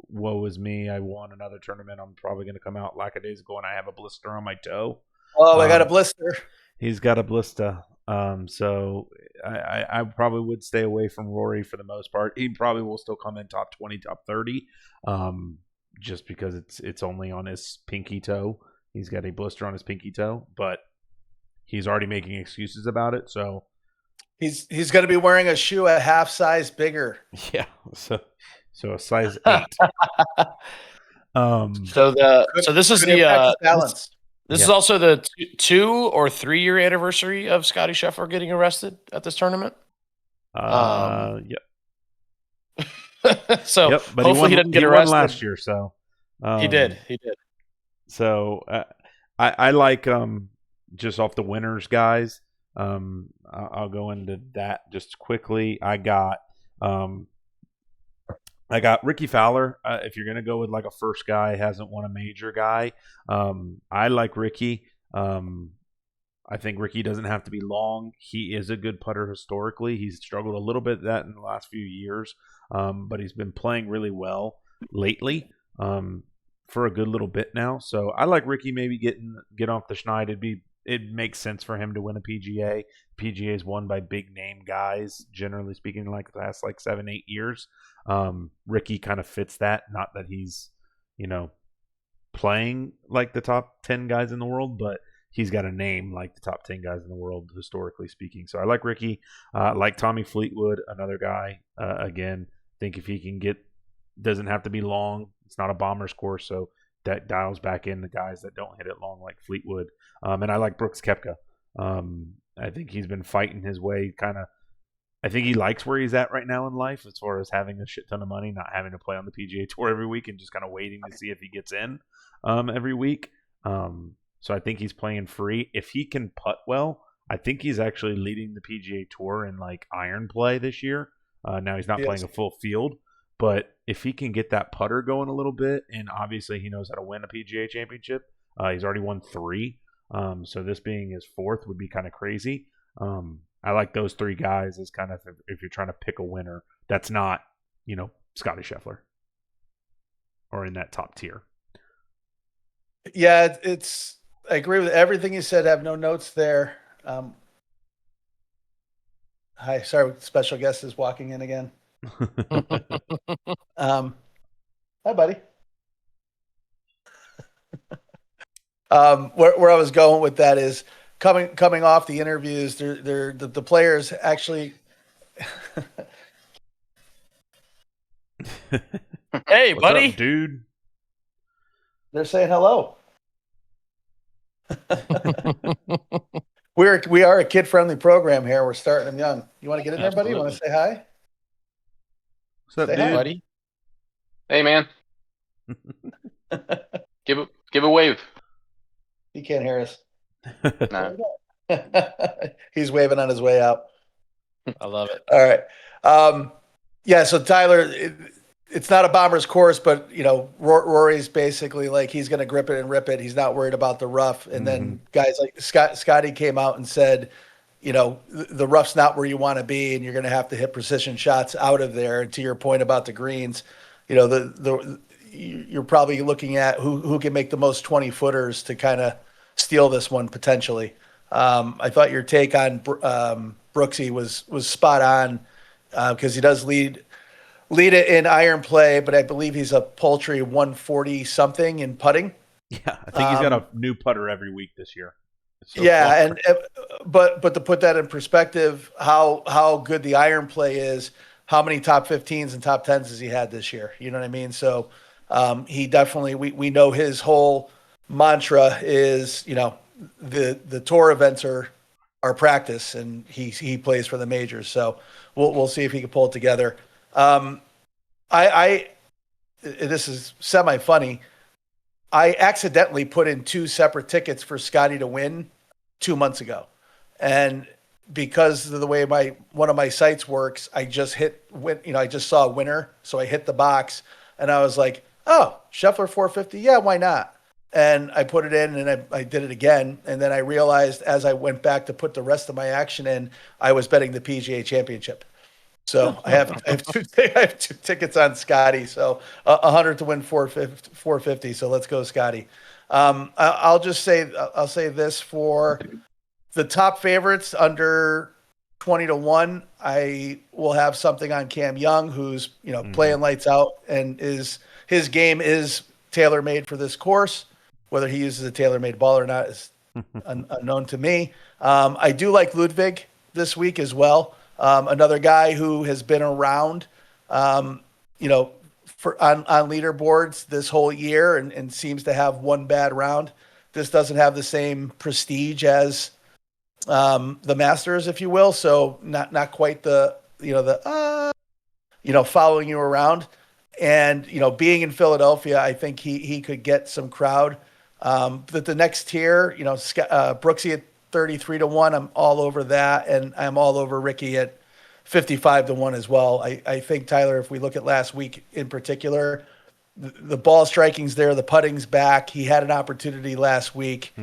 woe is me. I won another tournament. I'm probably going to come out lackadaisical and I have a blister on my toe. Oh, I got a blister. He's got a blister. So I probably would stay away from Rory for the most part. He probably will still come in top 20, top 30, just because it's only on his pinky toe. He's got a blister on his pinky toe, but he's already making excuses about it. So he's going to be wearing a shoe a half size bigger. Yeah, so a size 8. So this is the balance. This is also the 2 or 3 year anniversary of Scotty Scheffler getting arrested at this tournament. Yep. So yep, but hopefully he doesn't get he arrested won last year. So he did. So I like just off the winners, guys. I'll go into that just quickly. I got Ricky Fowler. If you're gonna go with like a first guy, hasn't won a major guy, I like Ricky. I think Ricky doesn't have to be long. He is a good putter historically. He's struggled a little bit that in the last few years, but he's been playing really well lately for a good little bit now. So I like Ricky maybe get off the schneid. It makes sense for him to win a PGA. PGA is won by big name guys, generally speaking, like the last 7-8 years. Ricky kind of fits that. Not that he's playing like the top 10 guys in the world, but he's got a name like the top 10 guys in the world, historically speaking. So I like Ricky. Like Tommy Fleetwood, another guy. Again, think if he can doesn't have to be long. It's not a bomber's course, so that dials back in the guys that don't hit it long like Fleetwood. And I like Brooks Koepka. I think he's been fighting his way I think he likes where he's at right now in life as far as having a shit ton of money, not having to play on the PGA Tour every week and just kind of waiting to see if he gets in every week. So I think he's playing free. If he can putt well, I think he's actually leading the PGA Tour in iron play this year. Now he's not playing a full field, but if he can get that putter going a little bit, and obviously he knows how to win a PGA championship. He's already won 3. So this being his 4th would be kind of crazy. I like those 3 guys as kind of if you're trying to pick a winner that's not, Scotty Scheffler or in that top tier. Yeah, I agree with everything you said. I have no notes there. Hi, sorry, special guest is walking in again. Hi, buddy. Where I was going with that is coming off the interviews, the players actually. Hey, What's buddy, up, dude. They're saying hello. We are a kid-friendly program here. We're starting them young. You want to get in there, buddy? You want to say hi? What's up, Say dude? hi. buddy. Hey, man. Give a wave. He can't hear us. Nah. He's waving on his way out. I love it. All right. Yeah, so Tyler, it's not a bomber's course, but Rory's basically he's going to grip it and rip it. He's not worried about the rough. And then guys like Scotty came out and said, the rough's not where you want to be, and you're going to have to hit precision shots out of there. And to your point about the greens, you're probably looking at who can make the most 20-footers to kind of steal this one potentially. I thought your take on Brooksy was spot on because he does lead it in iron play, but I believe he's a paltry 140 something in putting. Yeah, I think he's got a new putter every week this year. But to put that in perspective, how good the iron play is, how many top 15s and top 10s has he had this year? You know what I mean? So he definitely we know his whole mantra is the tour events are practice, and he plays for the majors. So we'll see if he can pull it together. This is semi funny. I accidentally put in 2 separate tickets for Scotty to win 2 months ago, and because of the way one of my sites works, I just I just saw a winner, so I hit the box, and I was like, oh, Scheffler 450, yeah, why not? And I put it in, and I did it again, and then I realized as I went back to put the rest of my action in, I was betting the PGA Championship. So I have 2 tickets on Scotty. So 100 to win 450. So let's go, Scotty. I'll say this for the top favorites under 20-1. I will have something on Cam Young, who's playing lights out, and his game is tailor made for this course. Whether he uses a tailor made ball or not is unknown to me. I do like Ludwig this week as well. Another guy who has been around, on leaderboards this whole year and seems to have one bad round. This doesn't have the same prestige as the Masters, if you will. So not quite the following you around. And being in Philadelphia, I think he could get some crowd. But the next tier, Brooksy at 33-1, I'm all over that, and I'm all over Ricky at 55-1 as well. I think, Tyler, if we look at last week in particular, the ball striking's there, the putting's back. He had an opportunity last week.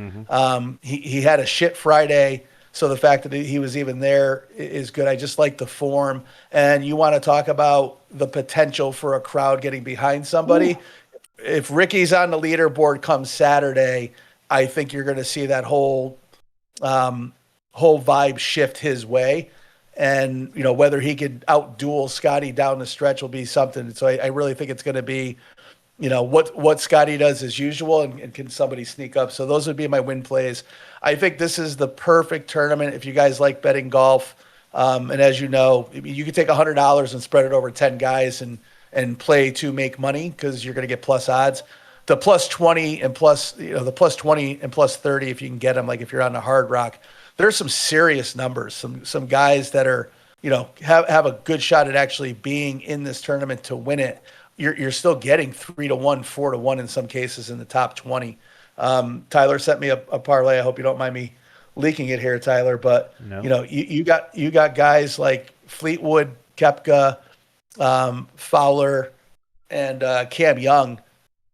He had a shit Friday, so the fact that he was even there is good. I just like the form. And you want to talk about the potential for a crowd getting behind somebody. Ooh. If Ricky's on the leaderboard come Saturday, I think you're going to see that whole vibe shift his way. And, whether he could outduel Scotty down the stretch will be something. So I really think it's going to be, what Scotty does as usual, and can somebody sneak up. So those would be my win plays. I think this is the perfect tournament if you guys like betting golf. And as you know, you could take $100 and spread it over 10 guys and play to make money because you're going to get plus odds. The plus 20 and plus, the plus 20 and plus 30 if you can get them, like if you're on the Hard Rock. There's some serious numbers, some guys that are, have a good shot at actually being in this tournament to win it. You're still getting 3-1, 4-1 in some cases in the top 20. Tyler sent me a parlay. I hope you don't mind me leaking it here, Tyler. But no. You got guys like Fleetwood, Koepka, Fowler, and Cam Young.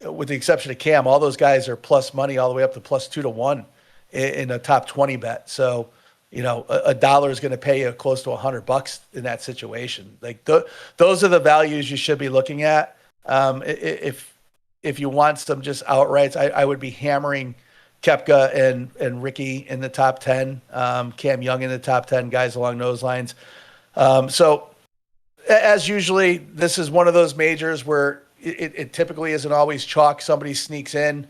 With the exception of Cam, all those guys are plus money all the way up to plus 2-1 in a top 20 bet. So, a dollar is going to pay you close to $100 in that situation. Like those are the values you should be looking at. If you want some just outrights, I would be hammering Koepka and Ricky in the top 10, Cam Young in the top 10, guys along those lines. So as usually, this is one of those majors where it typically isn't always chalk. Somebody sneaks in.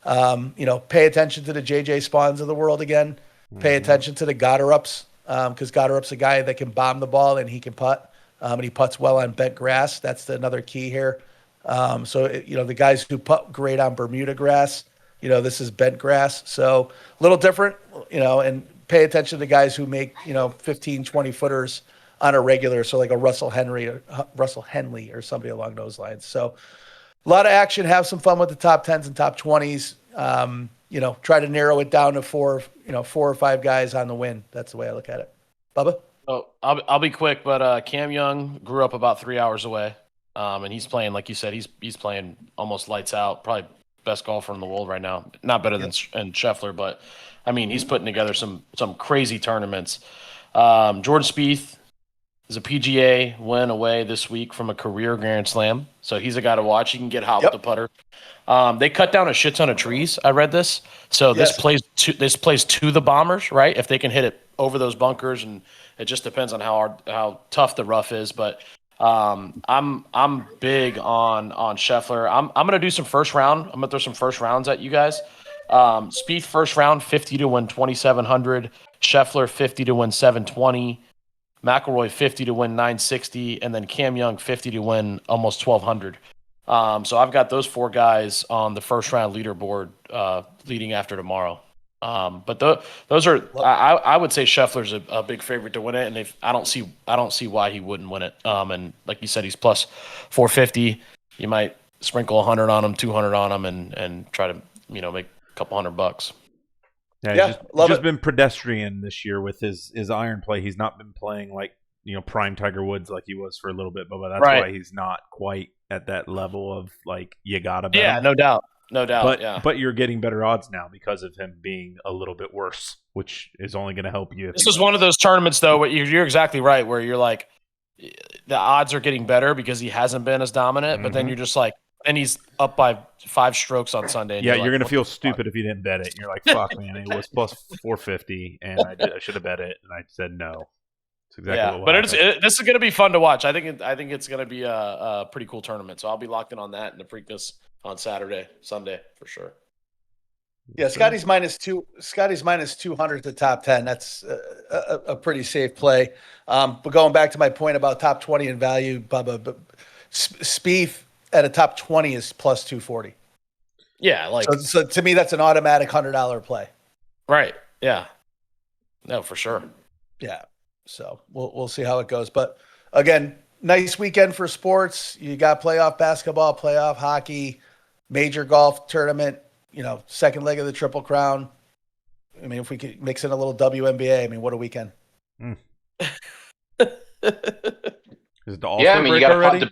Pay attention to the JJ Spahns of the world again. Pay attention to the Goddard's, because Goddard's a guy that can bomb the ball and he can putt, and he putts well on bent grass. That's another key here. The guys who putt great on Bermuda grass, this is bent grass. So a little different, and pay attention to guys who make, 15, 20 footers on a regular. So like a Russell Henley or somebody along those lines. So a lot of action, have some fun with the top 10s and top 20s. Try to narrow it down to four or five guys on the win. That's the way I look at it. Bubba? Oh, I'll be quick, but Cam Young grew up about 3 hours away. And he's playing, like you said, he's playing almost lights out, probably best golfer in the world right now. Not better than Scheffler, but I mean, he's putting together some crazy tournaments. Jordan Spieth is a PGA win away this week from a career Grand Slam. So he's a guy to watch. He can get hot with the putter. They cut down a shit ton of trees. I read this. So this plays to the Bombers, right? If they can hit it over those bunkers, and it just depends on how tough the rough is. But I'm big on Scheffler. I'm going to do some first round. I'm going to throw some first rounds at you guys. Spieth first round 50 to win 2,700. Scheffler 50 to win 720. McIlroy 50 to win 960, and then Cam Young 50 to win almost 1,200. So I've got those four guys on the first round leaderboard leading after tomorrow. But those are I would say Scheffler's a big favorite to win it, and I don't see why he wouldn't win it. And like you said, he's plus 450. You might sprinkle 100 on him, 200 on him, and try to make a couple $100. Yeah, he's just been pedestrian this year with his iron play. He's not been playing like prime Tiger Woods like he was for a little bit, but that's why he's not quite at that level of like you gotta bet. Yeah, no doubt. But you're getting better odds now because of him being a little bit worse, which is only going to help you. This is one of those tournaments though. Where you're exactly right, where you're like the odds are getting better because he hasn't been as dominant, but then you're just like. And he's up by 5 strokes on Sunday. And you're going to feel stupid if you didn't bet it. You're like, fuck, man, it was plus 450, and I should have bet it, and I said no. It's exactly what happened. This is going to be fun to watch. I think it's going to be a pretty cool tournament. So I'll be locked in on that and the Preakness on Sunday for sure. Yeah, Scotty's minus 200 to top 10. That's a pretty safe play. But going back to my point about top 20 in value, Bubba, but Spieth at a top 20 is plus 240. Yeah, so to me that's an automatic $100 play. Right. Yeah. No, for sure. Yeah. So we'll see how it goes. But again, nice weekend for sports. You got playoff basketball, playoff hockey, major golf tournament. second leg of the Triple Crown. I mean, if we could mix in a little WNBA, I mean, what a weekend. Is the All-Star Yeah, I mean, you break got already?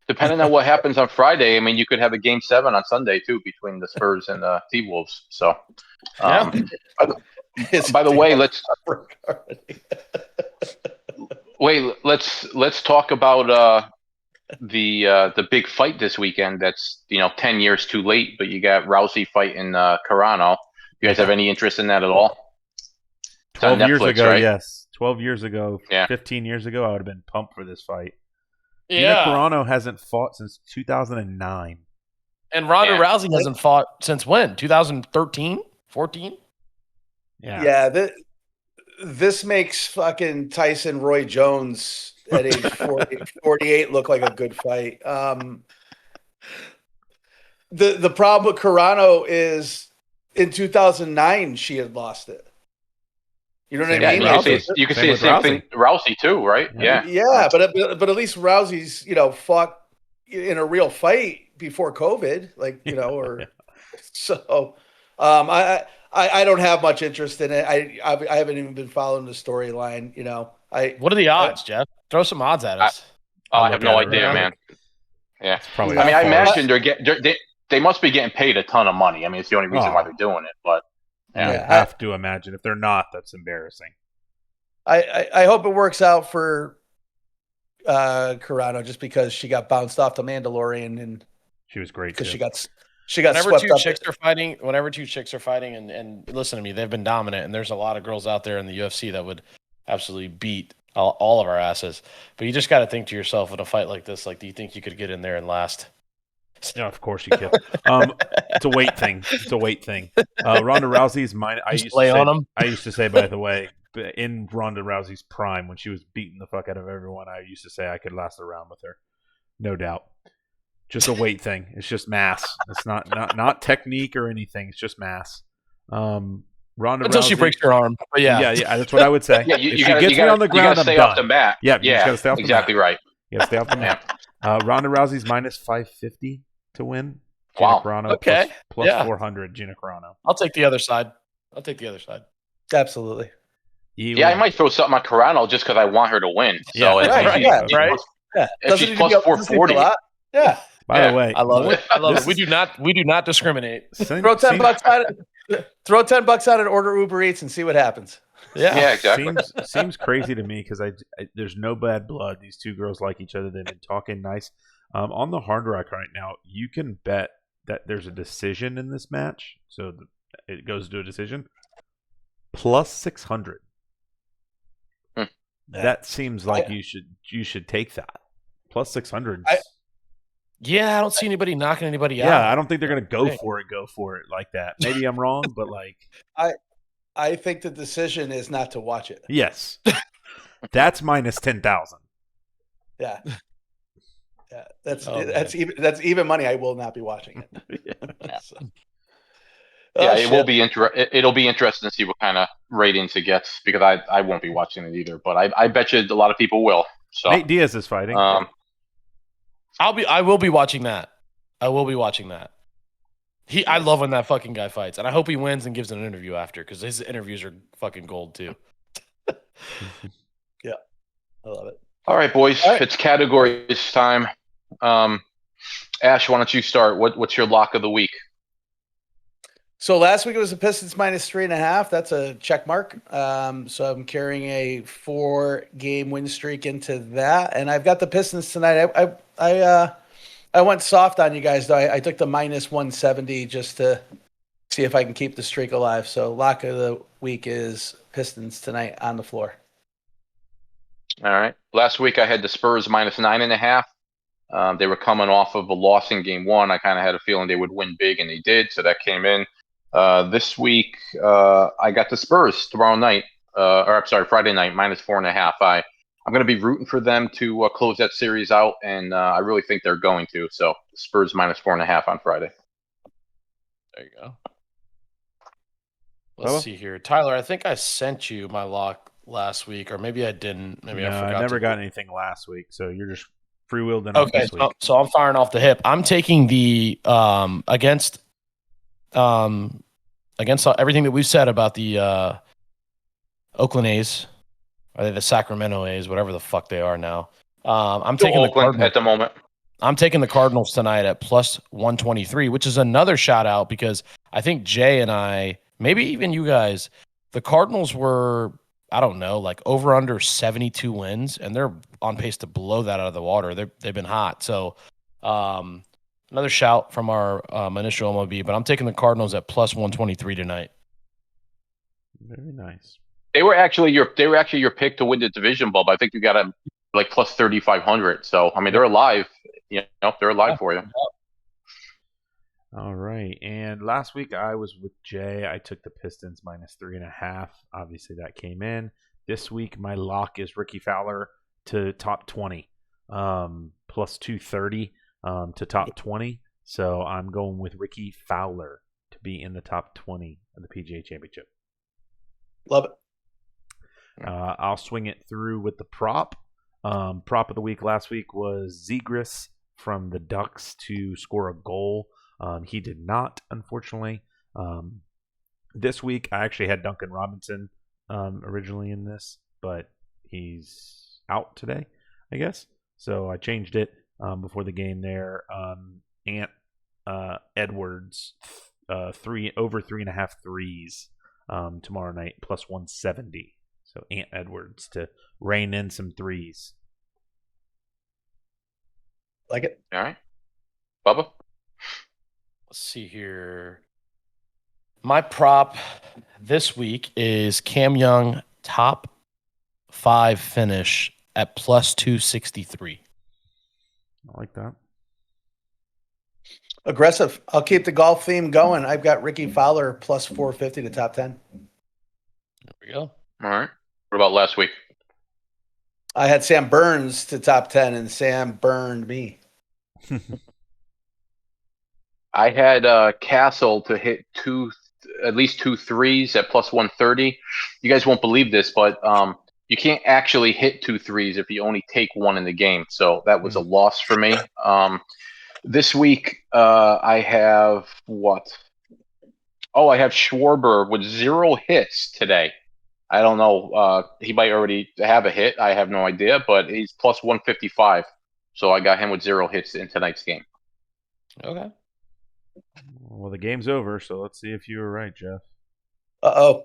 depending on what happens on Friday. I mean, you could have a Game 7 on Sunday too between the Spurs and the T-Wolves. So, by the way, let's talk about the big fight this weekend. That's 10 years too late, but you got Rousey fighting Carano. You guys have any interest in that at all? 12 Netflix, years ago, right? yes. 12 years ago, Yeah. 15 years ago, I would have been pumped for this fight. Yeah. Gina Carano hasn't fought since 2009. And Ronda Rousey hasn't fought since when? 2013? 14? Yeah. Yeah, this makes fucking Tyson Roy Jones at age 48 look like a good fight. The problem with Carano is in 2009 she had lost it. You know what I mean? You can say the same thing. Rousey too, right? Yeah, but at least Rousey's fought in a real fight before COVID, so. I don't have much interest in it. I haven't even been following the storyline. What are the odds, Jeff? Throw some odds at us. I have no idea, man. Yeah, probably. I mean, I imagine they must be getting paid a ton of money. I mean, it's the only reason why they're doing it. But I have to imagine if they're not, that's embarrassing. I hope it works out for Carano just because she got bounced off the Mandalorian and she was great because too. she got whenever swept two up. chicks are fighting, and listen to me, they've been dominant, and there's a lot of girls out there in the UFC that would absolutely beat all of our asses. But you just got to think to yourself in a fight like this, do you think you could get in there and last? No, of course you can. It's a weight thing. Ronda Rousey's mine. I used to say, by the way, in Ronda Rousey's prime, when she was beating the fuck out of everyone, I used to say I could last a round with her, no doubt. Just a weight thing. It's just mass. It's not technique or anything. It's just mass. Ronda Until Rousey, she breaks her arm. But yeah, that's what I would say. Yeah, if she gets me on the ground, I'm stay done. off the mat. Yeah, you just gotta stay off the mat. Exactly right. You gotta stay off the mat. Ronda Rousey's minus 550 to win. Wow. Gina Carano Okay. plus 400. Gina Carano. I'll take the other side. Absolutely. Yeah, I might throw something on Carano just because I want her to win. So right. If she's plus 440. Yeah. By the way, I love it. We do not discriminate. Throw $10 on it. Throw $10 on it. Order Uber Eats and see what happens. Yeah, exactly. Seems crazy to me because I there's no bad blood. These two girls like each other. They've been talking nice. On the Hard Rock right now, you can bet that there's a decision in this match, so it goes to a decision. Plus 600. That seems like you should take that. Plus 600. Yeah, I don't see anybody knocking anybody out. Yeah, I don't think they're gonna go for it like that. Maybe I'm wrong, but I think the decision is not to watch it. Yes, that's minus 10,000. Yeah, that's even money. I will not be watching it. It will be it'll be interesting to see what kind of ratings it gets because I won't be watching it either. But I bet you a lot of people will. So Nate Diaz is fighting. I will be watching that. I love when that fucking guy fights, and I hope he wins and gives an interview after because his interviews are fucking gold too. Yeah, I love it. All right, boys, It's categories time. Ash, why don't you start? What's your lock of the week? So last week it was the Pistons minus 3.5. That's a check mark. So I'm carrying a 4-game win streak into that, and I've got the Pistons tonight. I went soft on you guys though. I took the minus 170 just to see if I can keep the streak alive. So lock of the week is Pistons tonight on the floor. All right. Last week I had the Spurs minus 9.5. They were coming off of a loss in game 1. I kind of had a feeling they would win big, and they did. So that came in. This week, I got the Spurs Friday night, minus 4.5. I'm going to be rooting for them to close that series out, and I really think they're going to. So Spurs minus 4.5 on Friday. There you go. Let's see here. Tyler, I think I sent you my lock last week, or maybe I didn't. Maybe I forgot. I never got anything last week, so you're just freewheeled enough Okay, this week. so I'm firing off the hip. I'm taking the against everything that we've said about the Oakland A's. Are they the Sacramento A's, whatever the fuck they are now? I'm Still taking the Oakland Cardinals. at the moment. I'm taking the Cardinals tonight at plus 123, which is another shout out because I think Jay and I, maybe even you guys, the Cardinals were, I don't know, like over under 72 wins, and they're on pace to blow that out of the water. They've been hot. So another shout from our initial MLB, but I'm taking the Cardinals at plus 123 tonight. Very nice. They were actually your pick to win the division, Bob. I think you got them like plus 3,500. So I mean, they're alive. They're alive for you. All right. And last week I was with Jay. I took the Pistons minus 3.5. Obviously that came in. This week my lock is Ricky Fowler to top 20, plus 230 to top 20. So I'm going with Ricky Fowler to be in the top 20 of the PGA Championship. Love it. I'll swing it through with the prop. Prop of the week last week was Zegras from the Ducks to score a goal. He did not, unfortunately. This week, I actually had Duncan Robinson originally in this, but he's out today, I guess. So I changed it before the game there. Ant Edwards, over 3.5 threes tomorrow night, plus 170. So Ant Edwards to rein in some threes. Like it. All right, Bubba. Let's see here. My prop this week is Cam Young top 5 finish at plus 263. I like that. Aggressive. I'll keep the golf theme going. I've got Ricky Fowler plus 450 to top 10. There we go. All right. What about last week? I had Sam Burns to top 10, and Sam burned me. I had Castle to hit at least 2 threes at plus 130. You guys won't believe this, but you can't actually hit 2 threes if you only take one in the game. So that was a loss for me. This week I have what? Oh, I have Schwarber with 0 hits today. I don't know. He might already have a hit. I have no idea, but he's plus 155. So I got him with 0 hits in tonight's game. Okay. Well, the game's over, so let's see if you were right, Jeff. Uh-oh.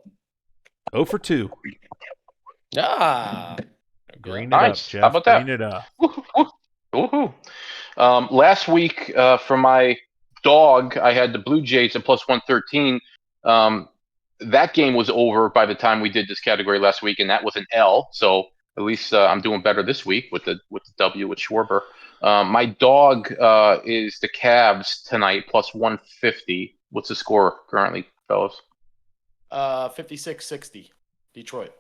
0 for 2. Ah. Green it Nice. up, Jeff. How about that? Green it up. Woohoo. Last week for my dog, I had the Blue Jays at plus 113. That game was over by the time we did this category last week, and that was an L. So at least I'm doing better this week with the W with Schwarber. My dog is the Cavs tonight plus 150. What's the score currently, fellas? 56-60, Detroit.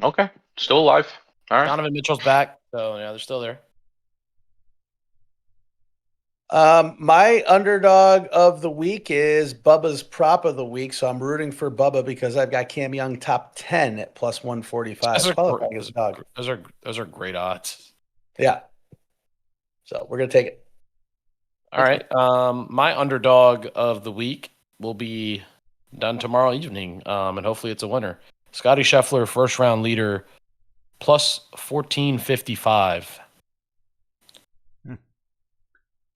Okay, still alive. All right. Donovan Mitchell's back, so yeah, they're still there. My underdog of the week is Bubba's prop of the week, so I'm rooting for Bubba because I've got Cam Young top 10 at plus 145. Those are great odds. Yeah. So we're gonna take it. All right. My underdog of the week will be done tomorrow evening, and hopefully it's a winner. Scotty Scheffler, first round leader, plus 1455.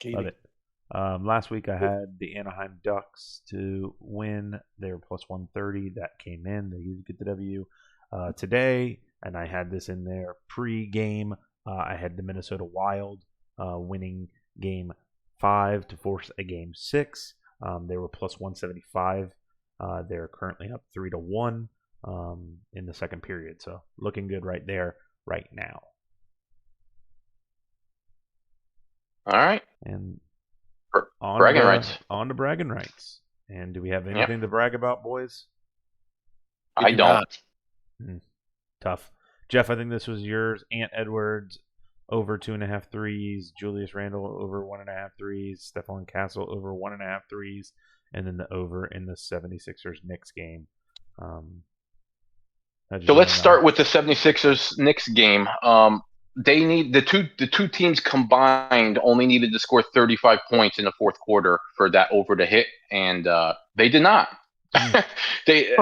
Love it. Last week I had the Anaheim Ducks to win. They were plus 130. That came in. They did get the W today, and I had this in there pre-game. I had the Minnesota Wild winning game 5 to force a game 6. They were plus 175. They're currently up 3-1 in the second period. So looking good right there right now. All right. And bragging rights. On to bragging rights. And do we have anything to brag about, boys? I don't. Tough. Jeff, I think this was yours. Ant Edwards over 2.5 threes. Julius Randle over 1.5 threes. Stephon Castle over 1.5 threes. And then the over in the 76ers Knicks game. So let's start with the 76ers Knicks game. they need the two teams combined only needed to score 35 points in the fourth quarter for that over to hit, and they did not. They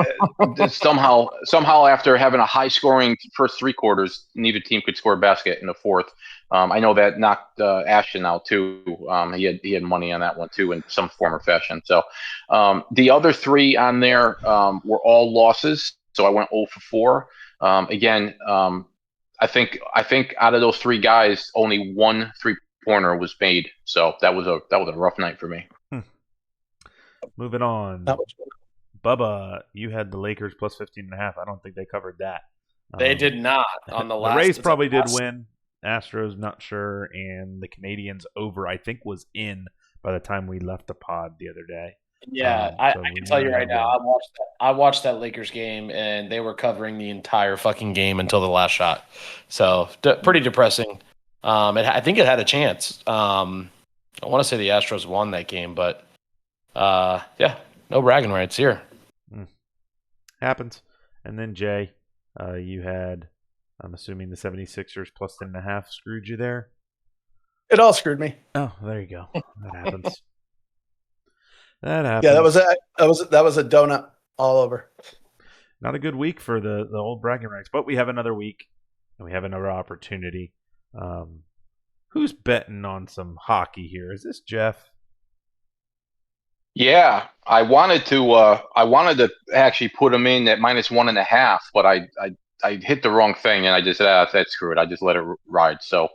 somehow after having a high scoring first three quarters, neither team could score a basket in the fourth. I know that knocked Ashton out too. He had money on that one too in some form or fashion. So the other three on there were all losses. So I went 0 for 4. Again, I think out of those three guys, only one 3-pointer was made. So that was a rough night for me. Moving on. Bubba, you had the Lakers plus 15.5. I don't think they covered that. They did not on the last. The Rays probably did win. Astros, not sure. And the Canadians over, I think, was in by the time we left the pod the other day. Yeah, I can tell you right now, I watched that Lakers game, and they were covering the entire fucking game until the last shot. So pretty depressing. I think it had a chance. I want to say the Astros won that game, but yeah, no bragging rights here. Happens. And then Jay, you had, I'm assuming the 76ers plus 10.5 screwed you there. It all screwed me. Oh, there you go. That happens. That happens. Yeah, that was a donut all over. Not a good week for the old bragging rights, but we have another week and we have another opportunity. Who's betting on some hockey here? Is this Jeff? Yeah, I wanted to actually put him in at -1.5, but I hit the wrong thing and I just said, that's screw it. I just let it ride. So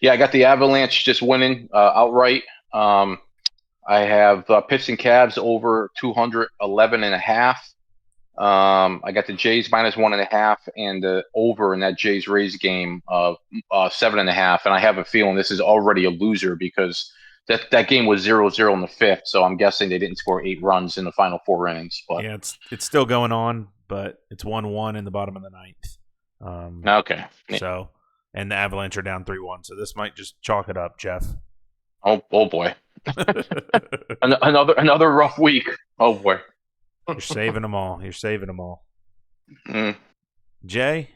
yeah, I got the Avalanche just winning outright. I have Pistons Cavs over 211.5. I got the Jays -1.5 and the over in that Jays Rays game of 7.5. And I have a feeling this is already a loser because that game was 0-0 in the fifth. So I'm guessing they didn't score 8 runs in the final 4 innings. But yeah, it's still going on, but it's 1-1 in the bottom of the ninth. Okay. So, and the Avalanche are down 3-1. So this might just chalk it up, Jeff. Oh boy. another rough week. Oh boy. You're saving them all. Mm. Jay?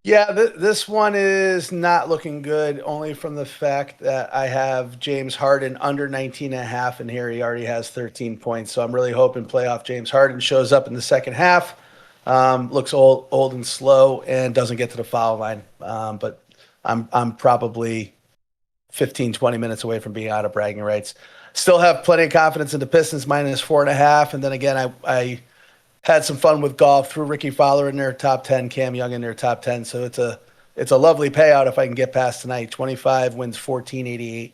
Yeah, this one is not looking good, only from the fact that I have James Harden under 19.5, and here he already has 13 points. So I'm really hoping playoff James Harden shows up in the second half, looks old and slow, and doesn't get to the foul line. But I'm probably 15, 20 minutes away from being out of bragging rights. Still have plenty of confidence in the Pistons -4.5. And then again, I had some fun with golf, threw Ricky Fowler in their top 10, Cam Young in their top 10. So it's a lovely payout if I can get past tonight. 25 wins 14.88.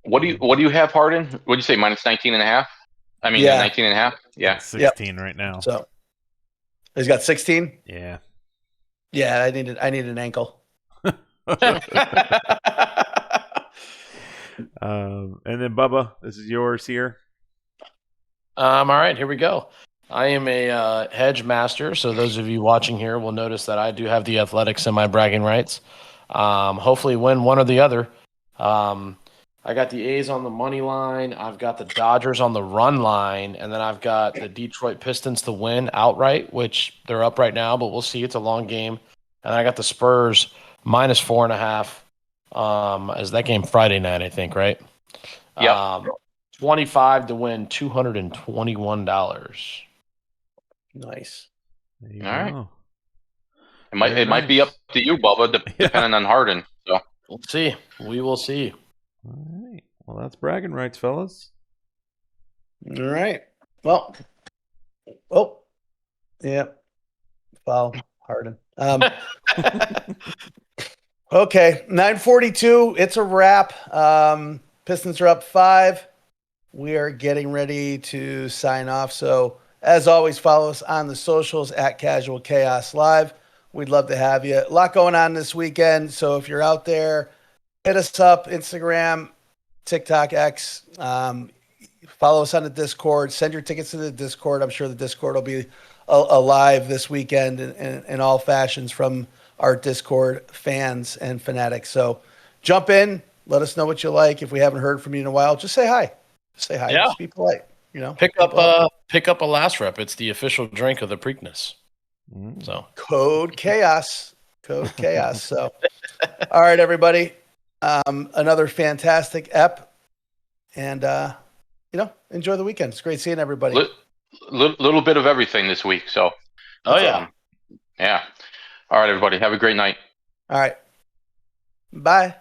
What do you have Harden? What do you say, -19.5? I mean, 19.5? Yeah. 16 right now. So he's got 16? Yeah. Yeah, I need an ankle. And then Bubba, this is yours here. All right, here we go. I am a hedge master, so those of you watching here will notice that I do have the Athletics in my bragging rights. Hopefully win one or the other. I got the A's on the money line. I've got the Dodgers on the run line, and then I've got the Detroit Pistons to win outright, which they're up right now, but we'll see. It's a long game. And I got the Spurs -4.5. Is that game Friday night, I think, right? Yeah. 25 to win $221. Nice. There you All right. go. It might be up to you, Bubba, depending on Harden. So We'll see. We will see. All right. Well, that's bragging rights, fellas. All right. Well, yeah. Foul Harden. Okay, 9:42. It's a wrap. Pistons are up 5. We are getting ready to sign off. So, as always, follow us on the socials at Casual Chaos Live. We'd love to have you. A lot going on this weekend. So, if you're out there, hit us up, Instagram, TikTok, X. Follow us on the Discord. Send your tickets to the Discord. I'm sure the Discord will be alive this weekend in all fashions from our Discord fans and fanatics. So jump in. Let us know what you like. If we haven't heard from you in a while, just say hi. Say hi. Yeah. Just be polite. Pick up a last rep. It's the official drink of the Preakness. So Code chaos. Code chaos. So, all right, everybody. Another fantastic ep. And, enjoy the weekend. It's great seeing everybody. Little bit of everything this week. So, yeah. All right, everybody. Have a great night. All right. Bye.